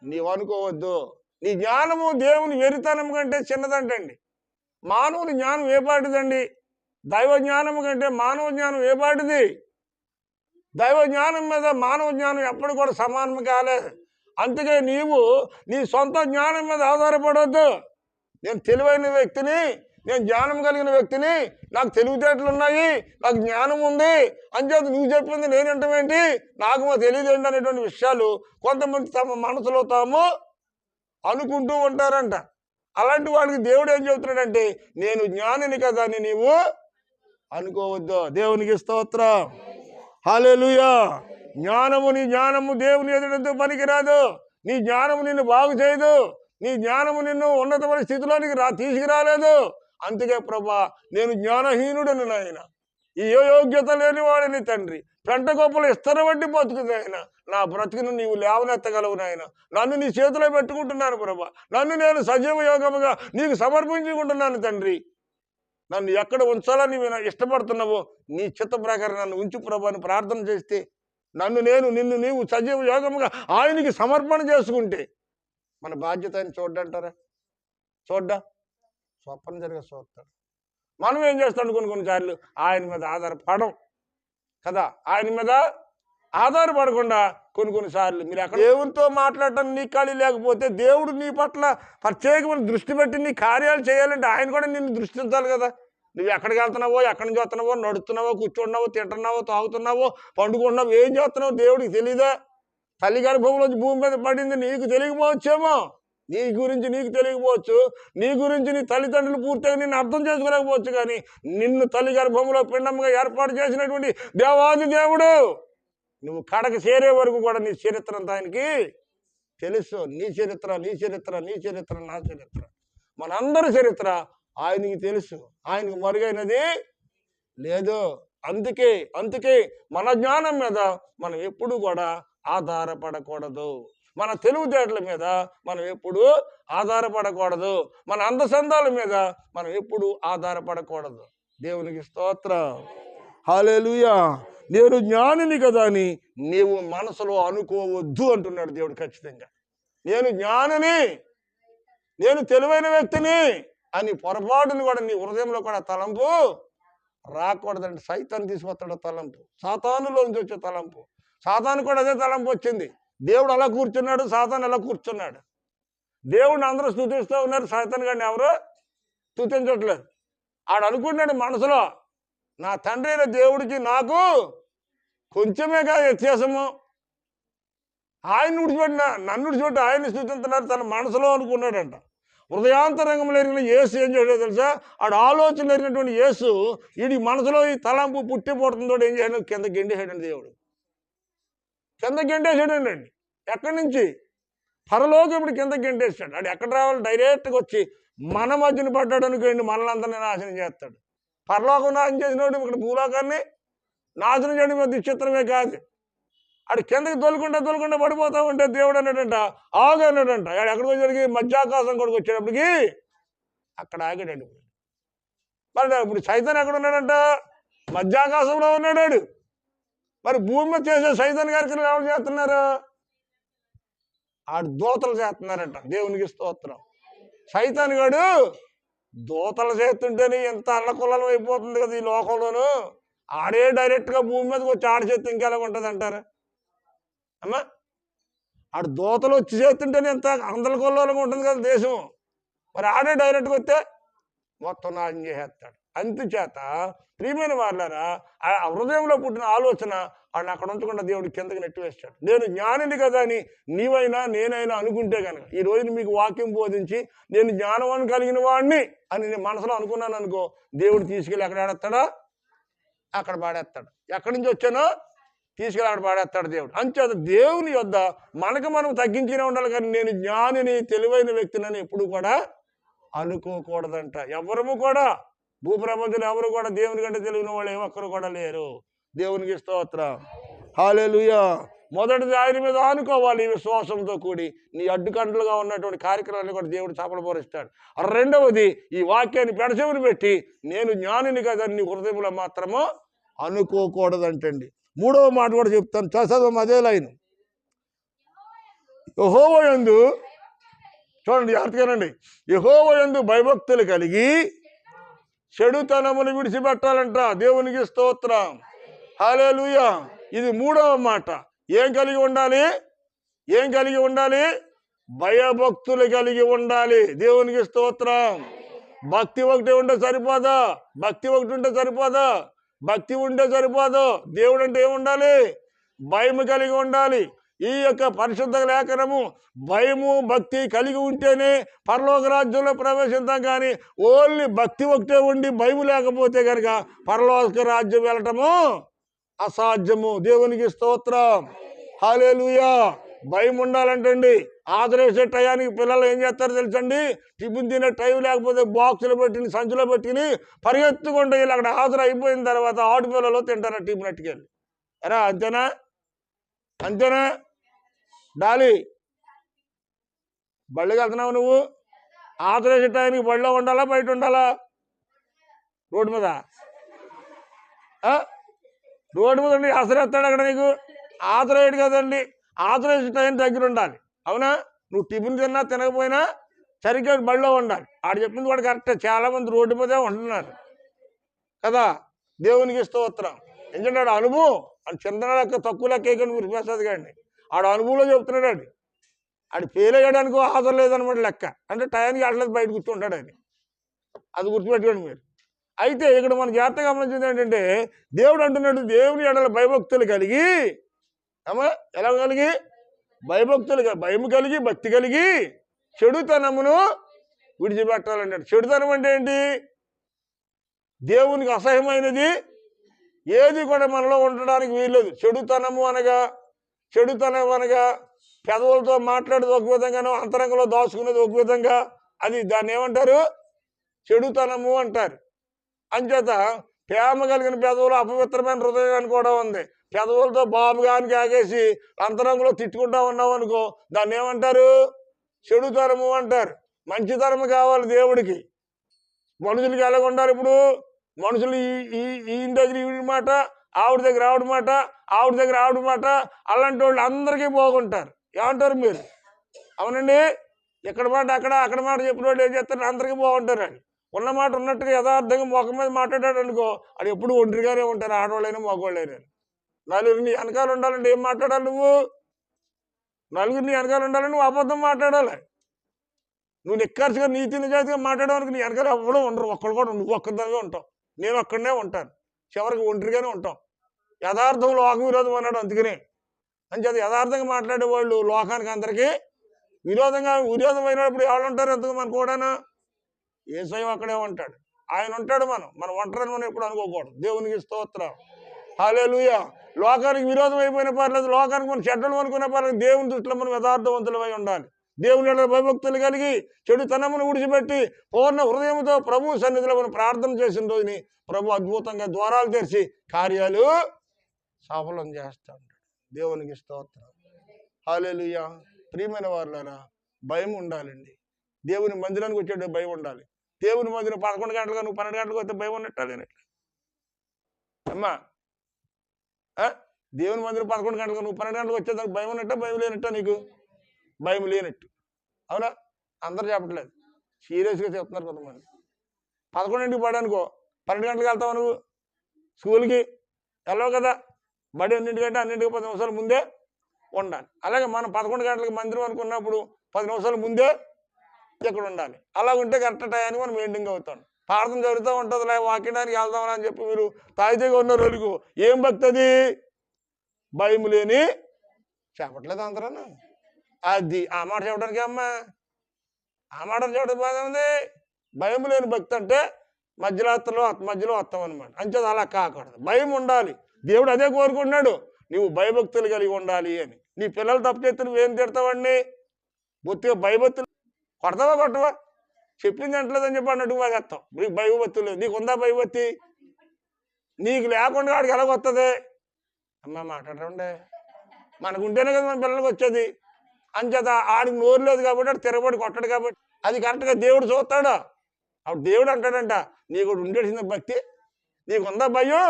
నీవు అనుకోవద్దు. నీ జ్ఞానము దేవుని వెరితనం కంటే చిన్నదంటండి. మానవుని జ్ఞానం ఏ పాటిదండి? దైవ జ్ఞానం కంటే మానవ జ్ఞానం ఏ పాటిది? దైవ జ్ఞానం మీద మానవ జ్ఞానం ఎప్పుడు కూడా సమానం కాలేదు. అందుకే నీవు నీ సొంత జ్ఞానం మీద ఆధారపడవద్దు. నేను తెలివైన వ్యక్తిని, నేను జ్ఞానం కలిగిన వ్యక్తిని, నాకు తెలివితేటలు ఉన్నాయి, నాకు జ్ఞానం ఉంది అని చెప్పి నువ్వు చెప్పింది నేనంటమేంటి, నాకు తెలియదేంటి అనేటువంటి విషయాలు కొంతమంది తమ మనసులో తాము అనుకుంటూ ఉంటారంట. అలాంటి వాళ్ళకి దేవుడు ఏం చెబుతున్నాడంటే, నేను జ్ఞానిని కదా అని నీవు అనుకోవద్దు. దేవునికి స్తోత్రం, హల్లెలూయా. నీ జ్ఞానము దేవుని ఎదుటెందుకు పనికిరాదు. నీ జ్ఞానము నిన్ను బాగు చేయదు. నీ జ్ఞానము నిన్ను ఉన్నతమైన స్థితిలోనికి తీసుకురాలేదు. అందుకే ప్రభా, నేను జ్ఞానహీనుడను నాయన, ఈ యోగ్యత లేనివాడిని తండ్రి, పెంట గొప్పలు ఇస్తరబట్టి బతుకుతాయన, నా బ్రతుకును నీవు లేవనెత్తగలవు నాయన. నన్ను నీ చేతిలో పెట్టుకుంటున్నాను ప్రభా, నన్ను నేను సజీవ యోగముగా నీకు సమర్పించుకుంటున్నాను తండ్రి. నన్ను ఎక్కడ ఉంచాలని ఇష్టపడుతున్నావో నీ చిత్త ప్రకారం నన్ను ఉంచు ప్రభా అని ప్రార్థన చేస్తే, నిన్ను నీవు సజీవ యోగముగా ఆయనకి సమర్పణ చేసుకుంటే మన బాధ్యత ఆయన చూడ్డంటారా? తప్పనిసరిగా చూస్తాడు. మనం ఏం చేస్తాడు కొన్నిసార్లు ఆయన మీద ఆధారపడం కదా. ఆయన మీద ఆధారపడకుండా కొన్నిసార్లు మీరు అక్కడ దేవునితో మాట్లాడటం నీ ఖాళీ లేకపోతే, దేవుడు నీ పట్ల ప్రత్యేకమైన దృష్టి పెట్టి నీ కార్యాలు చేయాలంటే ఆయన కూడా నిన్ను దృష్టించాలి కదా. నువ్వు ఎక్కడికి వెళ్తున్నావో, ఎక్కడి నుంచి వస్తున్నావో, నడుస్తున్నావో, కూర్చున్నావో, తింటున్నావో, తాగుతున్నావో, పండుకుంటున్నావో, ఏం చేస్తున్నావో దేవుడికి తెలీదా? తల్లి గర్భంలోంచి భూమి మీద పడింది నీకు తెలియకపోవచ్చేమో. నీ గురించి నీకు తెలియకపోవచ్చు, నీ గురించి నీ తల్లిదండ్రులు పూర్తిగా నిన్ను అర్థం చేసుకోలేకపోవచ్చు. కానీ నిన్ను తల్లి గర్భంలో పిండంగా ఏర్పాటు చేసినటువంటి దేవాది దేవుడు నువ్వు కడకు చేరే వరకు కూడా నీ చరిత్ర అంతా ఆయనకి తెలుసు. నీ చరిత్ర, నా చరిత్ర, మనందరి చరిత్ర ఆయనకి తెలుసు. ఆయనకు మరుగైనది లేదు. అందుకే మన జ్ఞానం మీద మనం ఎప్పుడు కూడా ఆధారపడకూడదు. మన తెలివితేటల మీద మనం ఎప్పుడు ఆధారపడకూడదు. మన అందచందాల మీద మనం ఎప్పుడు ఆధారపడకూడదు. దేవునికి స్తోత్రం, హల్లెలూయా. నేను జ్ఞానిని కదా అని నీవు మనసులో అనుకోవద్దు అంటున్నాడు దేవుడు. ఖచ్చితంగా నేను జ్ఞానిని, నేను తెలివైన వ్యక్తిని అని పొరపాటుని కూడా నీ హృదయంలో కూడా తలంపు రాకూడదండి. సైతాను తీసుకొస్తాడు తలంపు, సాతానులో నుంచి వచ్చే తలంపు. సాతాను కూడా అదే తలంపు వచ్చింది. దేవుడు అలా కూర్చున్నాడు, సాతాను ఎలా కూర్చున్నాడు. దేవుడిని అందరూ స్తుతిస్తూ ఉన్నారు, సైతాను గారిని ఎవరు స్తుతించట్లేదు. ఆడు అనుకున్నాడు మనసులో, నా తండ్రి అయిన దేవుడికి నాకు కొంచెమేగా వ్యత్యాసము, ఆయన నన్ను విడిచిపెట్టి ఆయన్ని స్తుతిస్తున్నారు తన మనసులో అనుకున్నాడంట. హృదయాంతరంగంలో ఎరిగిన యేసు ఏం చేయడో తెలుసా? ఆడు ఆలోచన ఎరిగినటువంటి యేసు వీడి మనసులో ఈ తలంపు పుట్టి పుడుతుందో ఏం చేయడం, కింద గెండేసాడండి దేవుడు. కింద గెంటేసాడండి. ఎక్కడి నుంచి? పరలోకం ఇప్పుడు కింద గెంటేసాడు. ఆడు ఎక్కడ రావాలి? డైరెక్ట్గా వచ్చి మన మధ్యన పడ్డాడు అనుకోండి, మనల్ని అందరినీ నాశనం చేస్తాడు. పరలోకం నాశనం చేసినోడు ఇక్కడ భూలోకాన్ని నాశనం చేయడం విచిత్రమే కాదు. ఆడు కిందకి తోలుకుంటా పడిపోతా ఉంటే దేవుడు అన్నాడంట, ఆగు అన్నాడంట. ఆడు ఎక్కడికి వచ్చేటికి మధ్యాకాశం కొడుకు వచ్చేటప్పటికి అక్కడ ఆగాడండి. మరి ఇప్పుడు సైతాన్ ఎక్కడ ఉన్నాడంట? మధ్యాకాశంలో ఉన్నాడు. మరి భూమి మీద చేసే సైతాన్ గారికి ఎవరు చేస్తున్నారు? ఆడు దూతలు చేస్తున్నారంట. దేవునికి స్తోత్రం. సైతాన్ గాడు దూతలు చేస్తుంటేనే ఎంత అల్లకొల్లం అయిపోతుంది కదా ఈ లోకంలోనూ. ఆడే డైరెక్ట్గా భూమి మీదకి వచ్చి ఆడ చేస్తే ఇంకెలా ఉంటుంది అంటారా అమ్మా? ఆడు దూతలు వచ్చి చేస్తుంటేనే ఎంత అందలకొల్లంగా ఉంటుంది కదా దేశం. మరి ఆడే డైరెక్ట్గా వస్తే మొత్తం నాశనం చేసేస్తాడు. అందుచేత ప్రియమైన వాళ్ళారా, ఆ హృదయంలో పుట్టిన ఆలోచన వాడిని అక్కడ ఉంచకుండా దేవుడు కిందకి నెట్టివేస్తాడు. నేను జ్ఞానిని కదా అని నీవైనా నేనైనా అనుకుంటే కనుక, ఈ రోజున మీకు వాక్యం బోధించి నేను జ్ఞానవాన్ని కలిగిన వాడిని అని నేను మనసులో అనుకున్నాను అనుకో, దేవుడు తీసుకెళ్ళి ఎక్కడ ఆడేస్తాడా? అక్కడ పాడేస్తాడు. ఎక్కడి నుంచి వచ్చానో తీసుకెళ్ళి అక్కడ పాడేస్తాడు దేవుడు. అంచేత దేవుని యొద్ద మనకు మనం తగ్గించినే ఉండాలి. కానీ నేను జ్ఞానిని, తెలివైన వ్యక్తిని ఎప్పుడు కూడా అనుకోకూడదంట. ఎవరము కూడా భూప్రపంచంలో ఎవరు కూడా దేవుని కంటే తెలియని వాళ్ళు ఒక్కరు కూడా లేరు. దేవునికి స్తోత్రం. హల్లెలూయా. మొదటిది ఆయన మీద ఆనుకోవాలి విశ్వాసంతో కూడి. నీ అడ్డుకంటలుగా ఉన్నటువంటి కార్యక్రమాన్ని కూడా దేవుడు సఫలపరుస్తాడు. రెండవది ఈ వాక్యాన్ని పెడచెవిని పెట్టి నేను జ్ఞానిని కదా నీ హృదయంలో మాత్రము అనుకోకూడదంటండి. మూడవ మాట కూడా చెప్తాను, చదవం అదే లైన్. యెహోవా యందు చూడండి జాగ్రత్తగానండి, యెహోవా యందు భయభక్తులు కలిగి చెడుతనమును విడిచిపెట్టాలంట. దేవునికి స్తోత్రం. హల్లెలూయా. ఇది మూడవ మాట. ఏం కలిగి ఉండాలి? ఏం కలిగి ఉండాలి? భయభక్తులు కలిగి ఉండాలి. దేవునికి స్తోత్రం. భక్తి ఒకటి ఉంటే సరిపోదా? భక్తి ఒకటి ఉంటే సరిపోదా? భక్తి ఉంటే సరిపోదు. దేవుడు అంటే ఏముండాలి? భయము కలిగి ఉండాలి. ఈ యొక్క పరిశుద్ధ లేఖనము భయము భక్తి కలిగి ఉంటేనే పరలోక రాజ్యంలో ప్రవేశిద్దాం. కానీ ఓన్లీ భక్తి ఒకటే ఉండి భయం లేకపోతే కనుక పరలోక రాజ్యం వెళ్ళటము అసాధ్యము. దేవునికి స్తోత్రం. హల్లెలూయా. భయం ఉండాలంటండి. ఆదరేసే టయానికి పిల్లలు ఏం చేస్తారో తెలుసండి, టిఫిన్ తినే టైం లేకపోతే బాక్సులు పెట్టి సంచులో పెట్టుకుని పరిగెత్తుకుంటే వీళ్ళు అక్కడ హాజరు అయిపోయిన తర్వాత ఆటు పిల్లలు తింటారా టిఫిన్ అట్టుకెళ్ళి. ఎరా అంతేనా? అంతేనా? డాలి బళ్ళకి వెళ్తున్నావు నువ్వు? ఆదరేసే టయానికి బడిలో ఉండాలా బయట ఉండాలా? రోడ్డు మీద? రోడ్డు మీద ఉండి అసరేస్తాడు అక్కడ నీకు? ఆదరేయడు కదండి. ఆదరేసే టైం దగ్గర ఉండాలి. అవునా? నువ్వు టిఫిన్ తిన్నా తినకపోయినా సరిగ్గా బడిలో ఉండాలి. ఆడు చెప్పింది కూడా కరెక్టే. చాలా మంది రోడ్డు మీదే ఉంటున్నారు కదా. దేవునికి స్తోత్రం. ఎందుకంటే ఆడు అనుభవం ఆడు చిన్న లెక్క తక్కువ లెక్క వేయకండి గురిపేస్తుంది కానీ ఆడు అనుభవంలో చెప్తున్నాడు. ఆడు ఫెయిల్ అయ్యాడనుకో హాజరు లేదనమాట లెక్క. అంటే టయానికి ఆడలేదు బయట కూర్చుంటాడు అని. అది గుర్తుపెట్టుకోండి మీరు. అయితే ఇక్కడ మన జాగ్రత్తగా గమనించింది ఏంటంటే దేవుడు అంటున్నాడు దేవుని ఎడల భయభక్తులు కలిగి, అమ్మా ఎలా కలిగి? భయభక్తులు భయము కలిగి భక్తి కలిగి చెడుతనమును విడిచిపెట్టాలంటాడు. చెడుతనం అంటే ఏంటి? దేవునికి అసహ్యమైనది ఏది కూడా మనలో ఉండడానికి వీల్లేదు. చెడుతనం అనగా పెదవులతో మాట్లాడేది ఒక విధంగానో అంతరంగంలో దాచుకునేది ఒక విధంగా, అది దాన్ని ఏమంటారు? చెడుతనము అంటారు. అంచేత ప్రేమ కలిగిన పెదవులు అపవిత్రమైన హృదయాన్ని కూడా ఉంది. పెదవులతో బాబుగానికి ఆగేసి అంతరంగంలో తిట్టుకుంటా ఉన్నావు అనుకో దాన్ని ఏమంటారు? చెడుతనము అంటారు. మంచితనము కావాలి దేవుడికి. మనుషులకి ఎలాగ ఉండాలి? ఇప్పుడు మనుషులు ఈయన దగ్గర ఈవిడ మాట, ఆవిడ దగ్గర ఆవిడ మాట, ఆవిడ దగ్గర ఆవిడ మాట, అలాంటి వాళ్ళు అందరికీ బాగుంటారు. ఏమంటారు మీరు? అవునండి. ఇక్కడ మాట అక్కడ మాట చెప్పిన వాళ్ళు ఏం చేస్తారు? అందరికీ బాగుంటారు. అని ఉన్న మాట ఉన్నట్టుగా యథార్థంగా ముఖం మీద మాట్లాడాడు అనుకో అది ఎప్పుడు ఒంటరిగానే ఉంటారు, ఆడవాళ్ళైనా మగవాళ్ళైనా. నలుగురిని వెనకాల ఉండాలంటే ఏం మాట్లాడాలి నువ్వు? నలుగురిని వెనకాల ఉండాలని నువ్వు అబద్ధం మాట్లాడాలి. నువ్వు నిక్కర్చిగా నీతి నిజాయితీగా మాట్లాడడానికి నీ వెనకాల ఎవరు ఉండరు. ఒక్కడు కూడా నువ్వు ఒక్కదానివే ఉంటావు, నేను ఒక్కడనే ఉంటాను. చివరికి ఒంటరిగానే ఉంటాం. యథార్థం లోక విరోధం అన్నాడు. అందుకనే అంచేది యథార్థంగా మాట్లాడే వాళ్ళు లోకానికి అందరికీ విరోధమైనప్పుడు ఎవరు ఉంటారు? ఎందుకు మన కూడాను యేసయ్య అక్కడే ఉంటాడు. ఆయన ఉంటాడు. మనం ఒంటరిని మనం ఎప్పుడు అనుకోకూడదు. దేవునికి స్తోత్రం. హల్లెలూయా. లోకానికి విరోధం అయిపోయిన పర్లేదు, లోకానికి మనం చెడ్డలు అనుకునే పర్లేదు, దేవుని దృష్టిలో మనం యథార్థవంతులమై ఉండాలి. దేవుని ఎడల భయభక్తులు కలిగి చెడుతనమును విడిచిపెట్టి పూర్ణ హృదయంతో ప్రభు సన్నిధిలో మనం ప్రార్థన చేసిన రోజుని ప్రభు అద్భుతంగా ద్వారాలు తెరిచి కార్యాలు సఫలం చేస్తూ ఉంటాడు. దేవునికి స్తోత్రం. హల్లెలూయా. ప్రియమైన వారులారా, భయం ఉండాలండి. దేవుని మందిరానికి వచ్చేటప్పుడు భయం ఉండాలి. దేవుని మందిరం 11 గంటలుగా నువ్వు 12 గంటలకు వస్తే భయం ఉన్నట్టా లేనట్లే అమ్మా? దేవుని మందిరం 11 గంటలకు నువ్వు 12 గంటలకు వచ్చేదానికి భయం ఉన్నట్టా భయం లేనట్టా? నీకు భయం లేనట్టు. అవునా? అందరూ చెప్పట్లేదు, సీరియస్గా చెప్తున్నారు కొంతమంది. 11ంటికి పడనుకో 12 గంటలకు వెళ్తావు నువ్వు స్కూల్కి వెళ్ళవు కదా. బడి 2 అన్నింటికి 10 నిమిషాల ముందే ఉండాలి. అలాగే మనం 11 గంటలకు మందిరం అనుకున్నప్పుడు 10 నిమిషాల ముందే ఇక్కడ ఉండాలి. అలా ఉంటే కరెక్ట్ టయానికి మనం ఎండింగ్ అవుతాం. ప్రార్థన జరుగుతూ ఉంటుంది, వాక్యడానికి వెళ్దామని అని చెప్పి మీరు తాయితీగా ఉన్న రోజుకు ఏం భక్తి అది? భయం లేని చెప్పట్లేదు అందరూ. అది ఆ మాట చెప్పడానికి అమ్మా, ఆ మాట చెప్పడం బాగా ఉంది. భయం లేని భక్తి అంటే మధ్యలో వస్తాం అనమాట. అంచేది అలా కాకూడదు, భయం ఉండాలి. దేవుడు అదే కోరుకుంటున్నాడు, నువ్వు భయభక్తులు కలిగి ఉండాలి అని. నీ పిల్లలు తప్పు చేస్తే నువ్వేం తిడతావండి? బొత్తిగా భయభక్తులు కొడతావా కొట్టవా? చెప్పింది అంటలేదని చెప్పి అన్నట్టు వాగేస్తాం. నీకు భయభక్తి లేదు. నీకు ఉందా భయభక్తి? నీకు లేకుండా వాడికి ఎలాగొస్తుంది? అమ్మ మాట్లాడండి. మనకు ఉంటేనే కదా మన పిల్లలకి వచ్చేది. అంచేత ఆడికి నోరు లేదు కాబట్టి ఆడు తిరగబడి కొట్టడు కాబట్టి అది కరెక్ట్గా దేవుడు చూస్తాడు. అప్పుడు దేవుడు అంటాడంట, నీకు ఉండేసిన భక్తి, నీకు ఉందా భయం?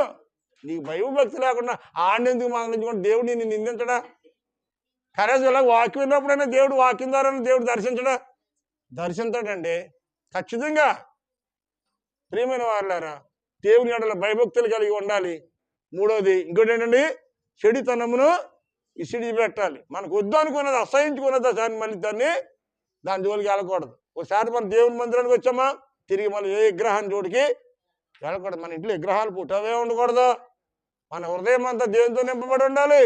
నీకు భయం భక్తి లేకుండా ఆడినందుకు మందలించుకుంటే దేవుడు నిన్ను నిందించడా? కనీసం ఇలా వాక్యం విన్నప్పుడైనా దేవుడు వాక్యం ద్వారా దేవుడు దర్శించడా? దర్శించాడండి ఖచ్చితంగా. ప్రియమైన వారులారా, దేవుని ఎడల భయభక్తులు కలిగి ఉండాలి. మూడోది ఇంకోటి ఏంటండి, చెడుతనమును ఇసిడి పెట్టాలి. మనకు వద్దు అనుకున్నది, అసహించుకున్నది దాన్ని మళ్ళీ దాని జోలికి వెళ్ళకూడదు. ఒకసారి మన దేవుని మందిరానికి వచ్చామా, తిరిగి మళ్ళీ ఏ విగ్రహాన్ని జోడికి వెళ్ళకూడదు. మన ఇంట్లో విగ్రహాలు పుట్టవే ఉండకూడదు. మన హృదయం అంతా దేవునితో నింపబడి ఉండాలి,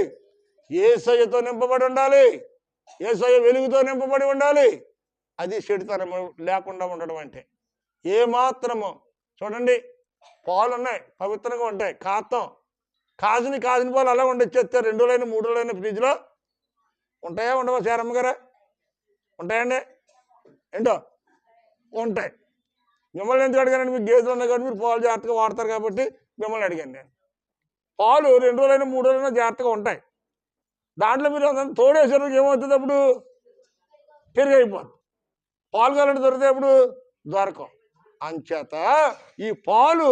యేసయ్యతో నింపబడి ఉండాలి, యేసయ్య వెలుగుతో నింపబడి ఉండాలి. అది చెడుతనము లేకుండా ఉండడం అంటే. ఏ మాత్రము చూడండి, పాలు ఉన్నాయి పవిత్రంగా ఉంటాయి, కాసిన పాలు అలా ఉండొచ్చేస్తే 2 రోజులైనా 3 రోజులైనా ఫ్రిడ్జ్లో ఉంటాయా ఉండవా? శారమ్మ గారా ఉంటాయండి? ఏంటో ఉంటాయి. మిమ్మల్ని ఎందుకు అడిగానండి? మీకు గేదెలు ఉన్నాయి కాబట్టి మీరు పాలు జాగ్రత్తగా వాడతారు కాబట్టి మిమ్మల్ని అడిగాను నేను. పాలు 2 రోజులైనా 3 రోజులైనా జాగ్రత్తగా ఉంటాయి. దాంట్లో మీరు తోడేసరికి ఏమవుతుంది? అప్పుడు పెరుగు అయిపోతుంది. పాలు కావాలంటే దొరికితే అప్పుడు దొరకవు. అంచేత ఈ పాలు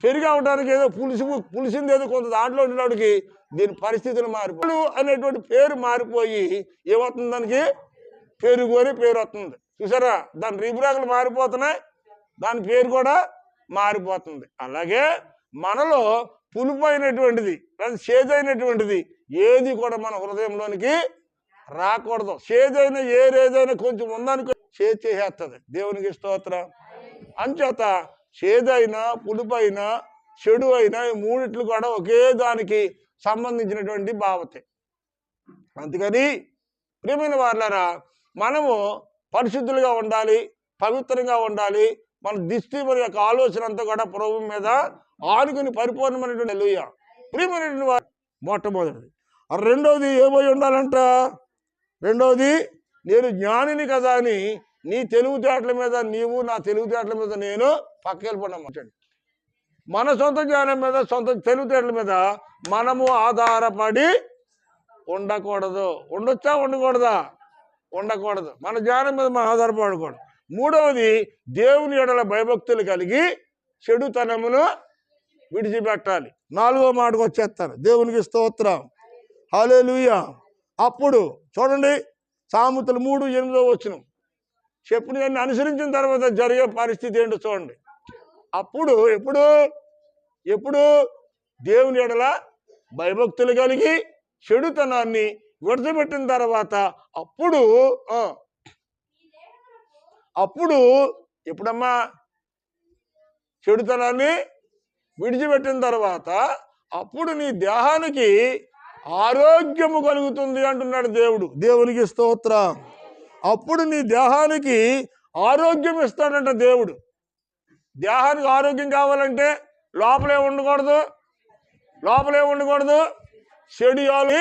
పెరుగు అవడానికి ఏదో పులిసింది ఏదో కొంత దాంట్లో ఉన్నవాడికి దీని పరిస్థితులు మారిపోయి అనేటువంటి పేరు మారిపోయి ఏమవుతుంది? దానికి పెరుగు అని పేరు వస్తుంది. చూసారా, దాని రీపురాకులు మారిపోతున్నాయి, దాని పేరు కూడా మారిపోతుంది. అలాగే మనలో పులుపు అయినటువంటిది లేదా చేదైనటువంటిది ఏది కూడా మన హృదయంలోనికి రాకూడదు. చేదైన ఏదైనా కొంచెం ఉందనుకో చేదు చేసేస్తుంది. దేవునికి స్తోత్రం. అంచేత చేదైనా పులుపైనా చెడు అయినా ఈ మూడిట్లు కూడా ఒకే దానికి సంబంధించినటువంటి భావతే. అందుకని ప్రియమైన వారులారా, మనము పరిశుద్ధులుగా ఉండాలి, పవిత్రంగా ఉండాలి. మన దృష్టి మన యొక్క ఆలోచన అంతా కూడా ప్రభువు మీద ఆనుకుని పరిపూర్ణమైనటువంటి హల్లెలూయా. ప్రియమైనటువంటి వారు మొట్టమొదటిది. రెండవది ఏమై ఉండాలంట? రెండవది, నేను జ్ఞానిని కదా అని నీ తెలివితేటల మీద నీవు, నా తెలివితేటల మీద నేను పక్కకెళ్ళిపోయినామంటండి. మన సొంత జ్ఞానం మీద, సొంత తెలివితేటల మీద మనము ఆధారపడి ఉండకూడదు. ఉండొచ్చా? ఉండకూడదా? ఉండకూడదు. మన జ్ఞానం మీద మనం ఆధారపడకూడదు. మూడవది, దేవుని ఎడల భయభక్తులు కలిగి చెడుతనమును విడిచిపెట్టాలి. 4వ మాటకు వచ్చేస్తాను. దేవునికి స్తోత్రం, హల్లెలూయా. అప్పుడు చూడండి, సామెతలు 3:8 వచనం చెప్పినవన్నీ అనుసరించిన తర్వాత జరిగే పరిస్థితి ఏంటో చూడండి. అప్పుడు ఎప్పుడు దేవుని ఎడల భయభక్తులు కలిగి చెడుతనాన్ని విడిచిపెట్టిన తర్వాత అప్పుడు ఎప్పుడమ్మా? చెడుతనాన్ని విడిచిపెట్టిన తర్వాత అప్పుడు నీ దేహానికి ఆరోగ్యము కలుగుతుంది అంటున్నాడు దేవుడు. దేవునికి స్తోత్రం. అప్పుడు నీ దేహానికి ఆరోగ్యం ఇస్తాడంట దేవుడు. దేహానికి ఆరోగ్యం కావాలంటే లోపలే ఉండకూడదు, చెడియాలి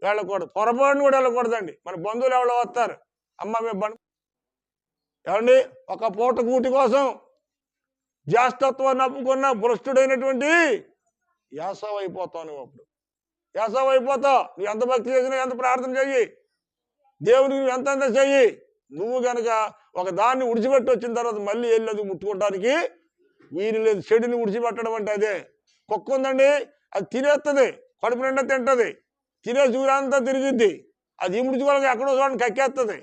వెళ్ళకూడదు, పొరపాటును కూడా వెళ్ళకూడదండి. మన బంధువులు ఎవరో వస్తారు, అమ్మ మేము ఏమండి ఒక పూట కూటి కోసం జ్యేష్ఠత్వాన్ని నప్పుకున్న భ్రష్టుడైనటువంటి యాసవ అయిపోతావు. నువ్వు అప్పుడు యాసవ అయిపోతావు. నువ్వు ఎంత భక్తి చేసినా, ఎంత ప్రార్థన చెయ్యి, దేవునికి నువ్వు ఎంత చెయ్యి, నువ్వు కనుక ఒక దాన్ని ఉడిచిపెట్టి వచ్చిన తర్వాత మళ్ళీ వెళ్ళదు ముట్టుకోవడానికి వీలు లేదు. చెడుని ఉడిచిపెట్టడం అంటే అదే. కుక్క ఉందండి, అది తినేస్తుంది, కడుపు నిండా తింటుంది, తినేసి ఊరంతా తిరిగిద్ది. అది ముడుచుకోవాలి ఎక్కడో చూడండి కక్కేస్తుంది.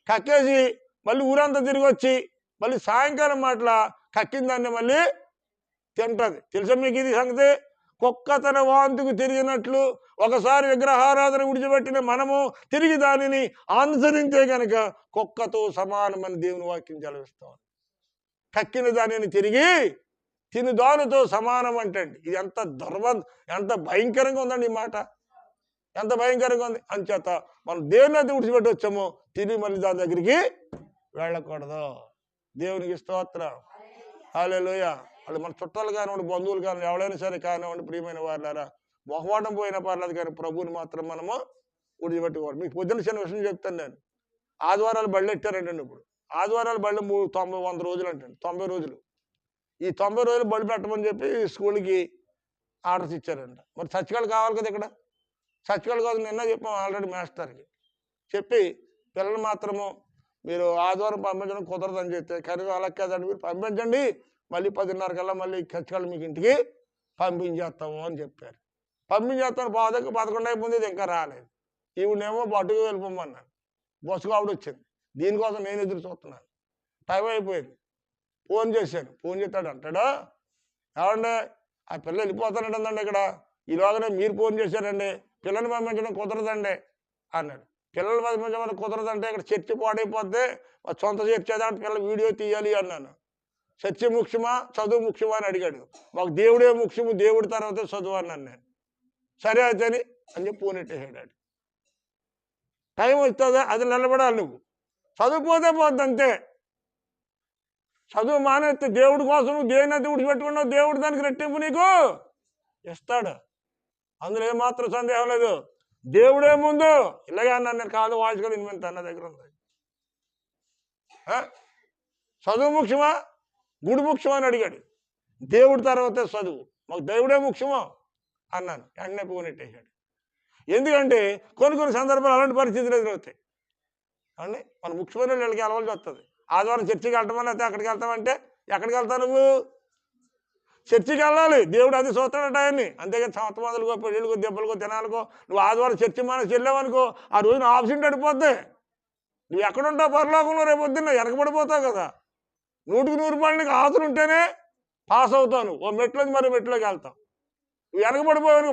కక్కేసి మళ్ళీ ఊరంతా తిరిగి వచ్చి మళ్ళీ సాయంకాలం మాటల కక్కిన దాన్ని మళ్ళీ తింటుంది. తెలుసా మీకు ఇది సంగతి? కుక్క తన వాంతుకు తిరిగినట్లు ఒకసారి విగ్రహారాధన విడిచిపెట్టిన మనము తిరిగి దానిని అనుసరించే కనుక కుక్కతో సమానమని దేవుని వాక్యం చదివిస్తాం. కక్కిన దానిని తిరిగి తిని దానితో సమానం అంటండి. ఇది ఎంత భయంకరంగా ఉందండి ఈ మాట, ఎంత భయంకరంగా ఉంది. అంచేత మనం దేవుని అయితే విడిచిపెట్టి వచ్చామో తిరిగి మళ్ళీ దాని దగ్గరికి వెళ్ళకూడదు. దేవునికి స్తోత్రం, హల్లెలూయా. వాళ్ళు మన చుట్టాలు కానివ్వండి, బంధువులు కానివ్వండి, ఎవరైనా సరే కానివ్వండి, ప్రియమైన వారులారా, మొహమాటం పోయినా పర్లేదు కానీ ప్రభువుని మాత్రం మనము విడిచిపెట్టుకోవాలి. మీకు పొద్దున్న చిన్న విషయం చెప్తాను నేను. ఆదివారాలు బళ్ళెట్టారంటండి. ఇప్పుడు ఆదివారాలు బళ్ళు 100 రోజులు అంటండి, 90 రోజులు. ఈ 90 రోజులు బడి పెట్టమని చెప్పి స్కూల్కి ఆర్డర్స్ ఇచ్చారంట. మరి సచివాలు కావాలి కదా ఇక్కడ, సచివాలు కాదు. నిన్న చెప్పాం ఆల్రెడీ మాస్టర్కి చెప్పి, పిల్లలు మాత్రము మీరు ఆదివారం పంపించడం కుదరదని చెప్తే, కనీసం అలా కదండి మీరు పంపించండి, మళ్ళీ 10:30 కల్లా మళ్ళీ సచివాలు మీకు ఇంటికి పంపించేస్తాము అని చెప్పారు. పంపించేస్తాను బాధకు 11 అయిపోయింది, ఇది ఇంకా రాలేదు. ఈవిడేమో బట్టుకు వెళ్ళిపోమన్నాను. బస్సు ఆవిడ వచ్చింది. దీనికోసం నేను ఎదురు చూస్తున్నాను. టైం అయిపోయింది. ఫోన్ చేశాను. ఫోన్ చేస్తాడు అంటాడా, ఏమండి ఆ పిల్ల వెళ్ళిపోతానంటుందండి ఇక్కడ, ఈలోగానే మీరు ఫోన్ చేశారండి, పిల్లల్ని పంపించడం కుదరదండి అన్నాడు. పిల్లలు పంపించడం కుదరదంటే ఇక్కడ చర్చి పాడైపోద్ది, సొంత చర్చి అదంటే పిల్లలు వీడియో తీయాలి అన్నాను. చర్చి ముఖ్యమా చదువు ముఖ్యమా అని అడిగాడు. మాకు దేవుడే ముఖ్యము, దేవుడి తర్వాత చదువు అన్నాను నేను. సరే అయితే అని చెప్పి ఫోన్ ఎట్టేసాడు. టైం వస్తుందా అది నిలబడాలి, నువ్వు చదువుపోతే పోద్ది అంతే. చదువు మానేస్తే దేవుడి కోసం నువ్వు దేన్నైతే విడిచిపెట్టుకున్నావు, దేవుడు దానికి రెట్టింపు నీకు ఇస్తాడు. అందులో ఏమాత్రం సందేహం లేదు. దేవుడే ముందు. ఇలాగే అన్నాను నేను, కాదు వాయిస్ కూడా ఇన్వెంట్ అన్న దగ్గర ఉంది. చదువు ముఖ్యమా గుడి ముఖ్యమా అని అడిగాడు. దేవుడి తర్వాతే చదువు, మాకు దేవుడే ముఖ్యమో అన్నాను. వెంటనే ఫోన్ ఎట్టేసాడు. ఎందుకంటే కొన్ని సందర్భాలు అలాంటి పరిస్థితులు ఎదురవుతాయి అండి. మన ముఖ్యమైన వీళ్ళకి అలవాటు వస్తుంది. ఆదివారం చర్చికి వెళ్తామని అయితే అక్కడికి వెళ్తామంటే ఎక్కడికి వెళ్తావు నువ్వు? చర్చికి వెళ్ళాలి, దేవుడు అది చూస్తాడట ఆయన్ని. అంతేగాని సంవత్సరాలుకో పెళ్ళిళ్ళకో దెబ్బలకో తినాలకో నువ్వు ఆదివారం చర్చి మనకు వెళ్ళావనుకో ఆ రోజున ఆబ్సెంట్ అడిపోద్ది. నువ్వు ఎక్కడుంటావు పరలోకంలో, రేపు పొద్దున్న వెనకబడిపోతావు కదా. 100కి 100 రూపాయలు నీకు ఆశలు ఉంటేనే పాస్ అవుతావు. ఓ మెట్లోకి మరో మెట్లోకి వెళ్తావు. నువ్వు వెనకబడిపోయావు,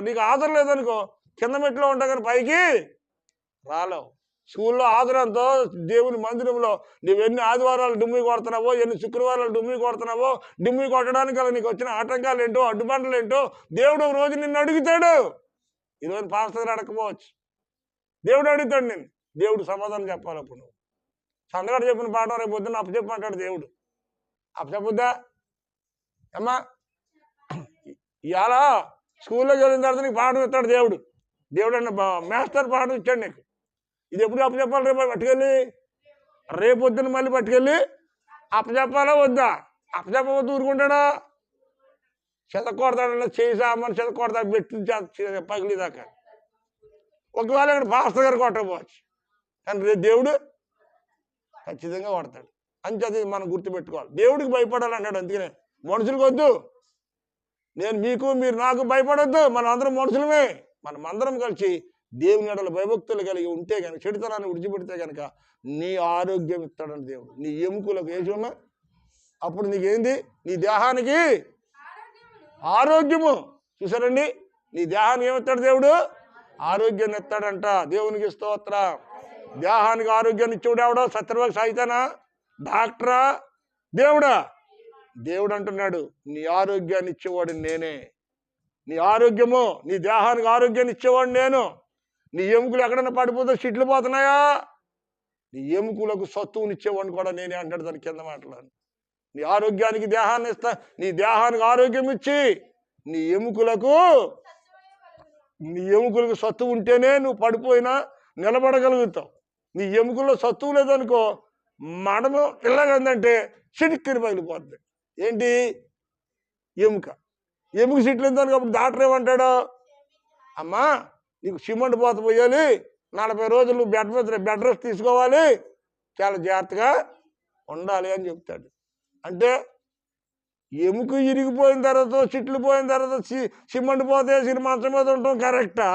నీకు ఆదర లేదనుకో కింద మెట్లో ఉంటావు కానీ పైకి రాలేవు. స్కూల్లో ఆదరంతో దేవుని మందిరంలో నువ్వు ఎన్ని ఆదివారాలు డుమ్మి కొడుతున్నావో, ఎన్ని శుక్రవారాలు డుమ్మి కొడుతున్నావో, డుమ్మి కొట్టడానికి అలా నీకు వచ్చిన ఆటంకాలు ఏంటో, అడ్డుబండలు ఏంటో దేవుడు ఒక రోజు నిన్ను అడుగుతాడు. ఈరోజు పాస్టర్ అడగకపోవచ్చు, దేవుడు అడుగుతాడు నేను. దేవుడు సమాధానం చెప్పాలి. అప్పుడు నువ్వు సందగాడు చెప్పిన పాఠం రేపు పొద్దున్న అప్పచెప్పమంటాడు దేవుడు. అప్పచెప్పుద్దా అమ్మా? ఇవాళ స్కూల్లోకి వెళ్ళిన తర్వాత నీకు పాఠం ఇస్తాడు దేవుడు. దేవుడు అన్న మాస్టర్ పాఠం ఇచ్చాడు నీకు. ఇది ఎప్పుడు అప్పచెప్పాలి? రేపు పట్టుకెళ్ళి రేపు పొద్దున్న మళ్ళీ పట్టుకెళ్ళి అప్పచెప్పాలా వద్దా? అప్పచెప్పవద్దు ఊరుకుంటాడా? చెతకొడతాడన్నా, చేయి సామాను చెతకొడతాడు, పెట్టి పగిలిదాకా. ఒకవేళ ఇక్కడ పాస్టర్ గారు కొట్టకపోవచ్చు, కానీ రేపు దేవుడు ఖచ్చితంగా కొడతాడు. అంచేది మనం గుర్తుపెట్టుకోవాలి. దేవుడికి భయపడాలన్నాడు. అందుకనే మనుషులకు వద్దు, నేను మీకు మీరు నాకు భయపడొద్దు, మనం అందరం మనుషులమే. మనం అందరం కలిసి దేవుని ఎడల భయభక్తులు కలిగి ఉంటే కనుక, చెడుతనాన్ని విడిచిపెడితే కనుక నీ ఆరోగ్యం ఇస్తాడంట దేవుడు. నీ ఎముకలకు వేసి ఉన్నా అప్పుడు నీకేంది? నీ దేహానికి ఆరోగ్యము. చూసారండి, నీ దేహానికి ఏమిస్తాడు దేవుడు? ఆరోగ్యాన్ని ఇస్తాడంట. దేవునికి స్తోత్రం. దేహానికి ఆరోగ్యాన్ని ఇచ్చేవాడు ఎవడో? సత్యవాక్ సైతానా? డాక్టరా? దేవుడా? దేవుడు అంటున్నాడు, నీ ఆరోగ్యాన్ని ఇచ్చేవాడు నేనే. నీ ఆరోగ్యము, నీ దేహానికి ఆరోగ్యాన్ని ఇచ్చేవాడు నేను. నీ ఎముకలు ఎక్కడైనా పడిపోతే సిట్లు పోతున్నాయా? నీ ఎముకలకు సత్తువుని ఇచ్చేవాడిని కూడా నేనే అంటాడు దాని కింద మాట్లాడు. నీ ఆరోగ్యానికి దేహాన్ని ఇస్తా, నీ దేహానికి ఆరోగ్యం ఇచ్చి నీ ఎముకలకు సత్తువు ఉంటేనే నువ్వు పడిపోయినా నిలబడగలుగుతావు. నీ ఎముకల్లో సత్తువు లేదనుకో, మడము పిల్లగందంటే సిటిక్కిని పగిలిపోద్ది. ఏంటి? ఎముక సిట్లు ఎందుకు? అప్పుడు డాక్టర్ ఏమంటాడు? అమ్మా నీకు సిమెంట్ పోత పోయాలి, 40 రోజులు బెడ్ రెస్ట్ తీసుకోవాలి, చాలా జాగ్రత్తగా ఉండాలి అని చెప్తాడు. అంటే ఎముక ఇరిగిపోయిన తర్వాత, చిట్లు పోయిన తర్వాత సిమెంట్ పోతే మంచం మీద ఉండటం కరెక్టా?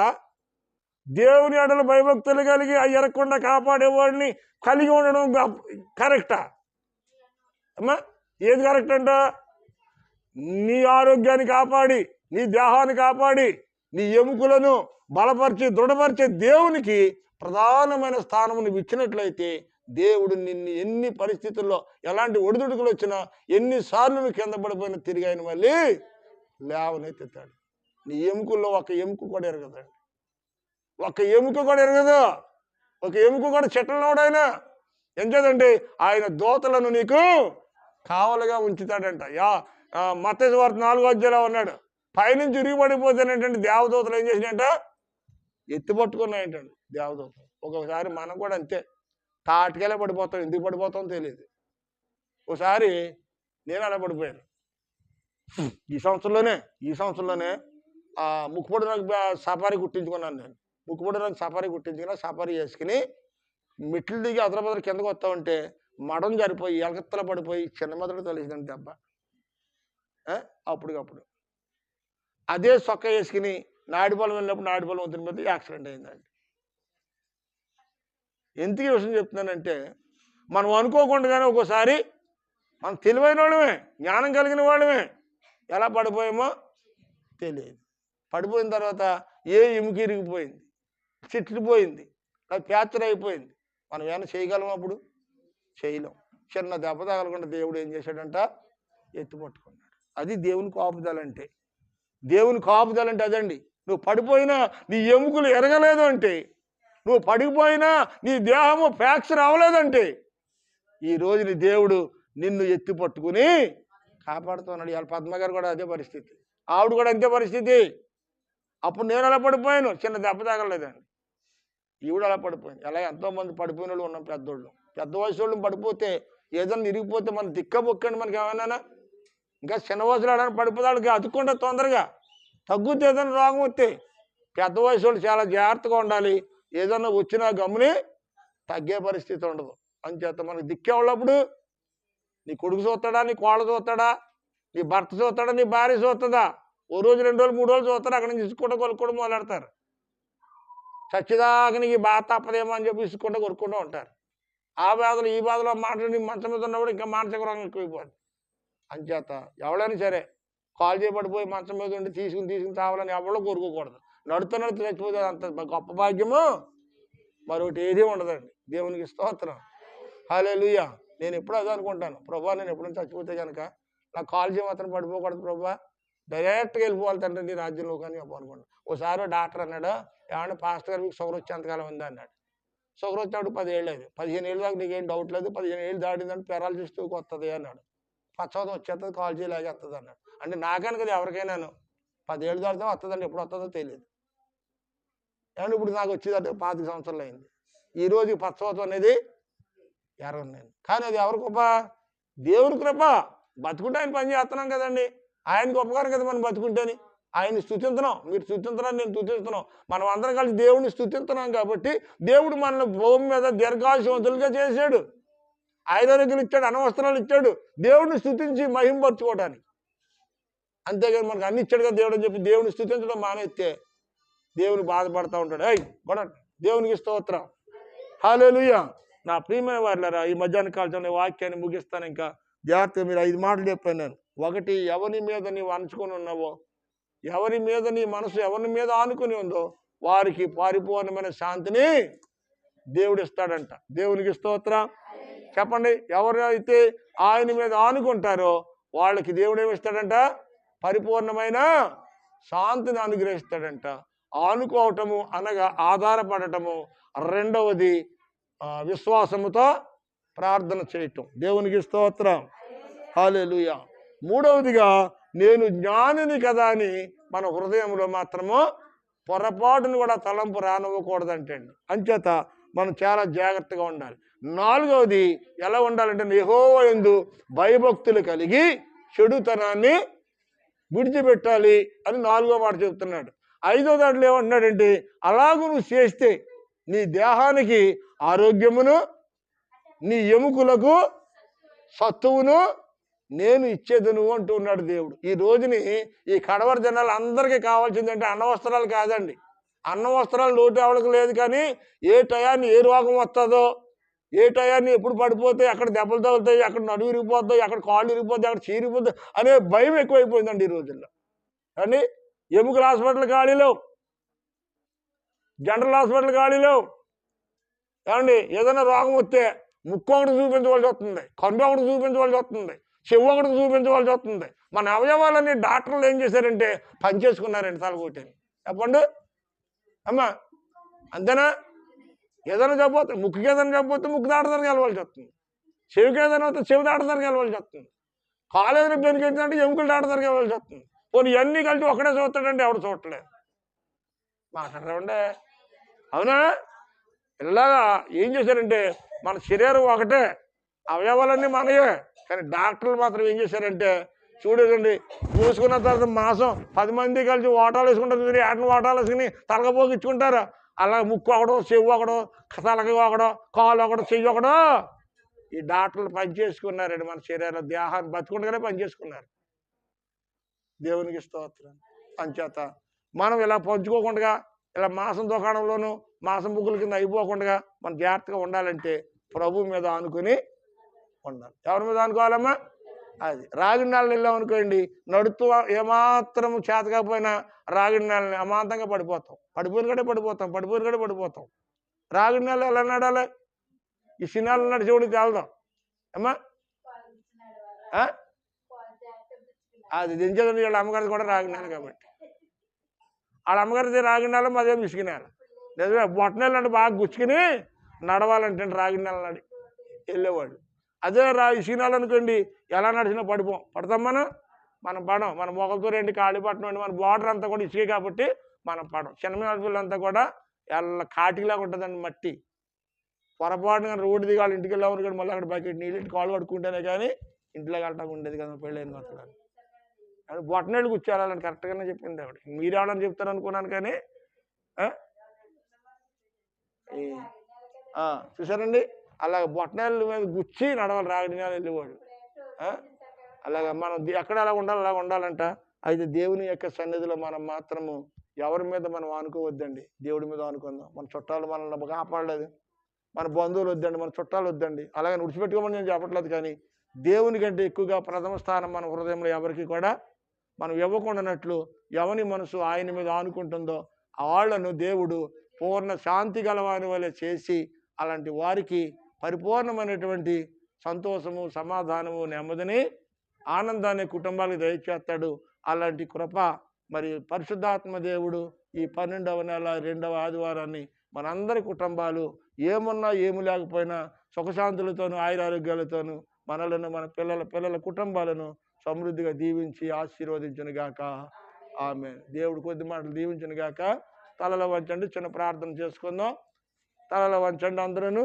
దేవుని ఎడల భయభక్తులు కలిగి ఆ ఎరగకుండా కాపాడేవాడిని కలిగి ఉండడం కరెక్టా? అమ్మా ఏది కరెక్ట్ అంట? నీ ఆరోగ్యాన్ని కాపాడి, నీ దేహాన్ని కాపాడి, నీ ఎముకలను బలపరిచి దృఢపరిచే దేవునికి ప్రధానమైన స్థానం నువ్వు ఇచ్చినట్లయితే దేవుడు నిన్ను ఎన్ని పరిస్థితుల్లో ఎలాంటి ఒడిదుడుకులు వచ్చినా, ఎన్నిసార్లు నువ్వు కింద పడిపోయినా తిరిగి ఆయన మళ్ళీ లేవనెత్తుతాడు. నీ ఎముకల్లో ఒక ఎముక కూడా ఎరగదండి, ఒక ఎముక కూడా ఎరగదు. ఒక ఎముక కూడా చెట్లనోడైనా ఎంచేదండి ఆయన దూతలను నీకు కావలుగా ఉంచుతాడంట. మత్తయి వార్త 4వ అధ్యాయంలో ఉన్నాడు. పైనుంచి ఇరిగిపడిపోతేనేంటంటే దేవదూతలు ఏం చేసినాయంట? ఎత్తి పట్టుకున్నాయంటండి దేవదూతలు. ఒక్కొక్కసారి మనం కూడా అంతే, తాటికెళ్ళే పడిపోతాం, ఎందుకు పడిపోతాం తెలియదు. ఒకసారి నేను అలా పడిపోయాను. ఈ సంవత్సరంలోనే ముక్కుపొడి నాకు సఫారీ కుట్టించుకున్నాను. నేను ముక్కుపొడి నాకు సఫారీ కుట్టించుకున్నా. సఫారీ వేసుకుని మెట్లు దిగి అదరబదర కిందకు వస్తా ఉంటే మడం జరిపోయి ఎలకత్తల పడిపోయి చిన్న మెదడు తెలిసిందండి దెబ్బ. అప్పటికప్పుడు అదే సొక్క వేసుకుని నాయుడుపాలెం వెళ్ళినప్పుడు నాయుడుపాలెం వంతుని మీద యాక్సిడెంట్ అయిందండి. ఎందుకు ఈ విషయం చెప్తున్నానంటే, మనం అనుకోకుండానే ఒక్కోసారి మనం తెలివైన వాళ్ళమే, జ్ఞానం కలిగిన వాళ్ళమే, ఎలా పడిపోయామో తెలియదు. పడిపోయిన తర్వాత ఏ ఎముక ఇరిగిపోయింది, చిట్లిపోయింది, అది ఫ్రాక్చర్ అయిపోయింది. మనం ఏమైనా చేయగలం? అప్పుడు చేయలేం. చిన్న దెబ్బ తగలకుండా దేవుడు ఏం చేశాడంట? ఎత్తి పట్టుకున్నాడు. అది దేవుని కాపుదలంటే. దేవుని కాపుదలంటే అదండి. నువ్వు పడిపోయినా నీ ఎముకలు ఎరగలేదు అంటే, నువ్వు పడిపోయినా నీ దేహము ఫ్రాక్చర్ అవ్వలేదంటే, ఈరోజు నీ దేవుడు నిన్ను ఎత్తి పట్టుకుని కాపాడుతున్నాడు. ఇవాళ పద్మ గారు కూడా అదే పరిస్థితి, ఆవిడ కూడా అంతే పరిస్థితి. అప్పుడు నేను అలా పడిపోయాను, చిన్న దెబ్బ తగలలేదండి. ఈవిడ అలా పడిపోయింది. అలా ఎంతోమంది పడిపోయిన వాళ్ళు ఉన్నాం. పెద్దోళ్ళు, పెద్ద వయసు వాళ్ళు పడిపోతే ఏదన్నా ఇరిగిపోతే మనం దిక్కబొక్కండి, మనకి ఏమైనా. ఇంకా చిన్న వయసులో ఆడని పడిపోతాడికి అతుక్కుండా తొందరగా తగ్గుద్ది. ఏదైనా రోగం వస్తే పెద్ద వయసు వాళ్ళు చాలా జాగ్రత్తగా ఉండాలి. ఏదన్నా వచ్చినా గమ్ముని తగ్గే పరిస్థితి ఉండదు. అంచేత మనకి దిక్కేవాళ్ళప్పుడు నీ కొడుకు చూస్తాడా, నీ కోళ్ళ చూస్తాడా, నీ భర్త చూస్తాడా, నీ భార్య చూస్తుందా? ఓ రోజు 2 రోజులు 3 రోజులు చూస్తారు. అక్కడి నుంచి ఇసుకుంటూ కొనుక్కోవడం మొదలెడతారు. చచ్చిదాకా నీకు బాధ తప్పదేమో అని చెప్పి ఇసుకుంటూ కొనుక్కుంటూ ఉంటారు. ఆ బాధలు ఈ బాధలో మాట్లాడి మంచం మీద ఉన్నప్పుడు ఇంకా మానసిక రోగం ఎక్కువైపోద్ది. అంచేత ఎవరైనా సరే కాలు చేయబడిపోయి మంచం మీద ఉండి తీసుకుని తావాలని ఎవరో కోరుకోకూడదు. నడుతూ చచ్చిపోతే అంత గొప్ప భాగ్యము మరొకటి ఏదీ ఉండదండి. దేవునికి స్తోత్రం, హల్లెలూయా. నేను ఎప్పుడు అదే అనుకుంటాను, ప్రభా నేను ఎప్పుడైనా చచ్చిపోతే కనుక నా కాలు చేయమాత్రం పడిపోకూడదు ప్రభా, డైరెక్ట్గా వెళ్ళిపోవాలి తండ్రి నీ రాజ్యంలో కానీ అనుకుంటాను. ఒకసారి డాక్టర్ అన్నాడు, ఏమన్నా పాస్టర్ గారికి షుగర్ వచ్చి ఎంతకాలం ఉంది అన్నాడు. షుగర్ వచ్చాడు 10 ఏళ్ళు లేదు, 15 ఏళ్ళు దాకా నీకేం డౌట్ లేదు, 15 ఏళ్ళు దాటిందంటే పెరాలసిస్ వస్తుంది అన్నాడు. పచ్చవతం వచ్చేస్తుంది, కాల్ చేయలేకపోతుంది అన్నాడు. అంటే నాకని కదా ఎవరికైనాను 10 ఏళ్ళు దాటితే వస్తుందండి, ఎప్పుడు వస్తుందో తెలియదు. ఏమన్నా ఇప్పుడు నాకు వచ్చేదంటే 25 సంవత్సరాలు అయింది. ఈ రోజు పచ్చవతం అనేది ఎరగన్నాను. కానీ అది ఎవరి కృప? దేవుని కృప. బతుకుంటే ఆయన పని చేస్తున్నాం కదండి, ఆయన గొప్పగారు కదా మనం బతుకుంటేని. ఆయన్ని స్తుతింతున్నాం, మీరు స్తుతించడం నేను స్తుతిస్తున్నాం, మనం అందరం కలిసి దేవుడిని స్తుతిస్తున్నాం. కాబట్టి దేవుడు మనల్ని భూమి మీద దీర్ఘాయుషవంతులుగా చేశాడు, ఆయుధారోగ్యాలు ఇచ్చాడు, అనవసరాలు ఇచ్చాడు, దేవుడిని స్తుతించి మహింపరచుకోవడానికి. అంతేగాని మనకు అన్ని ఇచ్చాడు కదా దేవుడు అని చెప్పి దేవుని స్తుతించడం మానేస్తే దేవుని బాధపడతా ఉంటాడు. కొడండి, దేవునికి స్తోత్రం, హల్లెలూయా. నా ప్రియమైన వారులారా, ఈ మధ్యాహ్న కాలంలో వాక్యాన్ని ముగిస్తాను. ఇంకా జాగ్రత్తగా మీరు 5 మాటలు చెప్పాను నేను. ఒకటి, ఎవరి మీద నీవు అనుకుని ఉన్నావో, ఎవరి మీద నీ మనసు ఎవరి మీద ఆనుకుని ఉందో వారికి పరిపూర్ణమైన శాంతిని దేవుడు ఇస్తాడంట. దేవునికి స్తోత్రం. చెప్పండి, ఎవరైతే ఆయన మీద ఆనుకుంటారో వాళ్ళకి దేవుడు ఏమిస్తాడంట? పరిపూర్ణమైన శాంతిని అనుగ్రహిస్తాడంట. ఆనుకోవటము అనగా ఆధారపడటము. రెండవది విశ్వాసముతో ప్రార్థన చేయటం. దేవునికి స్తోత్రం, హల్లెలూయా. మూడవదిగా, నేను జ్ఞానిని కదా అని మన హృదయంలో మాత్రము పొరపాటును కూడా తలంపు రానివ్వకూడదంటే అండి. అంచేత మనం చాలా జాగ్రత్తగా ఉండాలి. నాలుగవది ఎలా ఉండాలంటే, యెహోవా యందు భయభక్తులు కలిగి చెడుతనాన్ని విడిచిపెట్టాలి అని 4వ మాట చెప్తున్నాడు. 5వ దాంట్లో ఏమంటున్నాడంటే, అలాగూ నువ్వు చేస్తే నీ దేహానికి ఆరోగ్యమును, నీ ఎముకలకు సత్తువును నేను ఇచ్చేదను అంటూ ఉన్నాడు దేవుడు. ఈ రోజుని ఈ కడవర జనాలు అందరికీ కావాల్సిందంటే అన్న వస్త్రాలు కాదండి. అన్న వస్త్రాలు లోటు ఎవరికి లేదు, కానీ ఏ టయాన్ని ఏ రోగం వస్తుందో, ఏ టయాన్ని ఎప్పుడు పడిపోతే ఎక్కడ దెబ్బలు తగులుతాయి, అక్కడ నడువు ఇరిగిపోతాయి, అక్కడ కాళ్ళు ఇరిగిపోతాయి, అక్కడ చీరిపోతాయి అనే భయం ఎక్కువైపోయిందండి ఈ రోజుల్లో. కానీ ఎముకల హాస్పిటల్ ఖాళీలో, జనరల్ హాస్పిటల్ ఖాళీలో. ఏమండి, ఏదైనా రోగం వస్తే ముక్కు ఒకటి చూపించవలసి వస్తుంది, కన్ను ఒకటి చూపించవలసి వస్తుంది, చెవు ఒకటి చూపించవలసి వస్తుంది. మన అవయవాలన్నీ డాక్టర్లు ఏం చేశారంటే పనిచేసుకున్నారండి తలగొట్టని. చెప్పండి అమ్మా, అంతేనా? ఏదైనా చెప్పితే ముక్కుకి ఏదైనా చెప్పితే ముక్కు దాటదానికి వెళ్ళవలసి వస్తుంది, చెవికి ఏదైనా వస్తే చెవి దాటదానికి వెళ్ళవలసి వస్తుంది, కాలు ఏదైనా బెనికిందంటే ఎముకలు దాటదానికి వెళ్ళవలసి వస్తుంది. పోనీ ఇవన్నీ కలిసి ఒకటే చూస్తాడంటే ఎవడు చూడట్లేదు. మాట్లాడరావండి, అవునా? ఇలాగా ఏం చేశారంటే మన శరీరం ఒకటే, అవయవాలన్నీ మనయే, కానీ డాక్టర్లు మాత్రం ఏం చేశారంటే చూడకండి, చూసుకున్న తర్వాత మాసం 10 మంది కలిసి ఓటాలు వేసుకుంటారు, ఏటను ఓటాలు వేసుకుని తలకపోకి ఇచ్చుకుంటారు. అలా ముక్కు ఒకడో, చెవు ఒకడో, తలకి ఒకడో, కాలు ఒకడో, చెయ్యి ఒకడో. ఈ డాక్టర్లు పని చేసుకున్నారండి మన శరీరం దేహాన్ని బతుకుండగానే పని చేసుకున్నారు. దేవునికి స్తోత్రం. అంచేత మనం ఇలా పంచుకోకుండా, ఇలా మాసం దుకాణంలోనూ మాసం ముగ్గుల కింద అయిపోకుండా మనం జాగ్రత్తగా ఉండాలంటే ప్రభు మీద ఆనుకుని ఉండాలి. ఎవరి మీద అనుకోవాలమ్మా? అది రాగిడి నెలను వెళ్ళామనుకోండి, నడుతూ ఏమాత్రం చేత కాకపోయినా రాగిడి నెలని అమాంతంగా పడిపోతాం. పడిపోయిన కడే పడిపోతాం. రాగిడి నెల ఎలా నడాలి? ఈ సినిమాలు నడిచి చూడికి వెళ్దాం అమ్మా. అది దించేదండి, వీళ్ళ అమ్మగారిది కూడా రాగిడి నెల కాబట్టి. వాళ్ళ అమ్మగారిది రాగిడి నెల, మదేం ఇసుక నెల. నిజమే, బొట్ట నెల అంటే బాగా గుచ్చుకుని నడవాలంటే రాగిడి నెల నడి వెళ్ళేవాళ్ళు. అదే ఇసుక నెల అనుకోండి, ఎలా నడిచినా పడతాం మనం పడం. మన మొగలతో 2 కాళ్ళు పట్టడం, మన బార్డర్ అంతా కూడా ఇసుకే కాబట్టి మనం పడం. చిన్న పిల్లలంతా కూడా ఎలా కాటిలాగా ఉంటుందండి మట్టి. పొరపాటుగా రోడ్డు దిగాలి ఇంటికి వెళ్ళామని కానీ మళ్ళీ అక్కడ బకెట్ నీళ్ళు కాళ్ళు కడుక్కుంటేనే కానీ ఇంట్లోకి వెళ్ళటానికి ఉండేది కదా పెళ్ళైన కొత్తగా. అది బొట్టనేళ్ళు కూర్చోాలని కరెక్ట్గానే చెప్పింది ఆవిడ. మీరేవాళ్ళని చెప్తారు అనుకున్నాను కానీ చూసారండి, అలాగ బొట్టనేళ్ళ మీద గుచ్చి నడవాలి రాగిడి నెల వెళ్ళేవాడు. అలాగ మనం ఎక్కడ అలా ఉండాలంట. అయితే దేవుని యొక్క సన్నిధిలో మనం మాత్రము ఎవరి మీద మనం ఆనుకోవద్దండి, దేవుడి మీద ఆనుకుందాం. మన చుట్టాలు మనల్ని కాపాడలేదు, మన బంధువులు వద్దండి, మన చుట్టాలు వద్దండి, అలాగే విడిచిపెట్టుకోమని నేను చెప్పట్లేదు. కానీ దేవుని కంటే ఎక్కువగా ప్రథమ స్థానం మన హృదయంలో ఎవరికి కూడా మనం ఇవ్వకుండానట్లు ఎవని మనసు ఆయన మీద ఆనుకుంటుందో వాళ్ళను దేవుడు పూర్ణ శాంతి గలవాని వలె చేసి అలాంటి వారికి పరిపూర్ణమైనటువంటి సంతోషము, సమాధానము, నెమ్మదిని, ఆనందాన్ని కుటుంబాలకు దయచేస్తాడు. అలాంటి కృప మరి పరిశుద్ధాత్మ దేవుడు ఈ 12వ నెల 2వ ఆదివారాన్ని మనందరి కుటుంబాలు ఏమున్నా ఏమి లేకపోయినా సుఖశాంతులతోనూ ఆయురారోగ్యాలతోనూ మనలను, మన పిల్లల కుటుంబాలను సమృద్ధిగా దీవించి ఆశీర్వదించును గాక. ఆమేన్. దేవుడు కొద్ది మాటలు దీవించును గాక. తలలో వంచండి, చిన్న ప్రార్థన చేసుకుందాం. తలలో వంచండి అందరూ.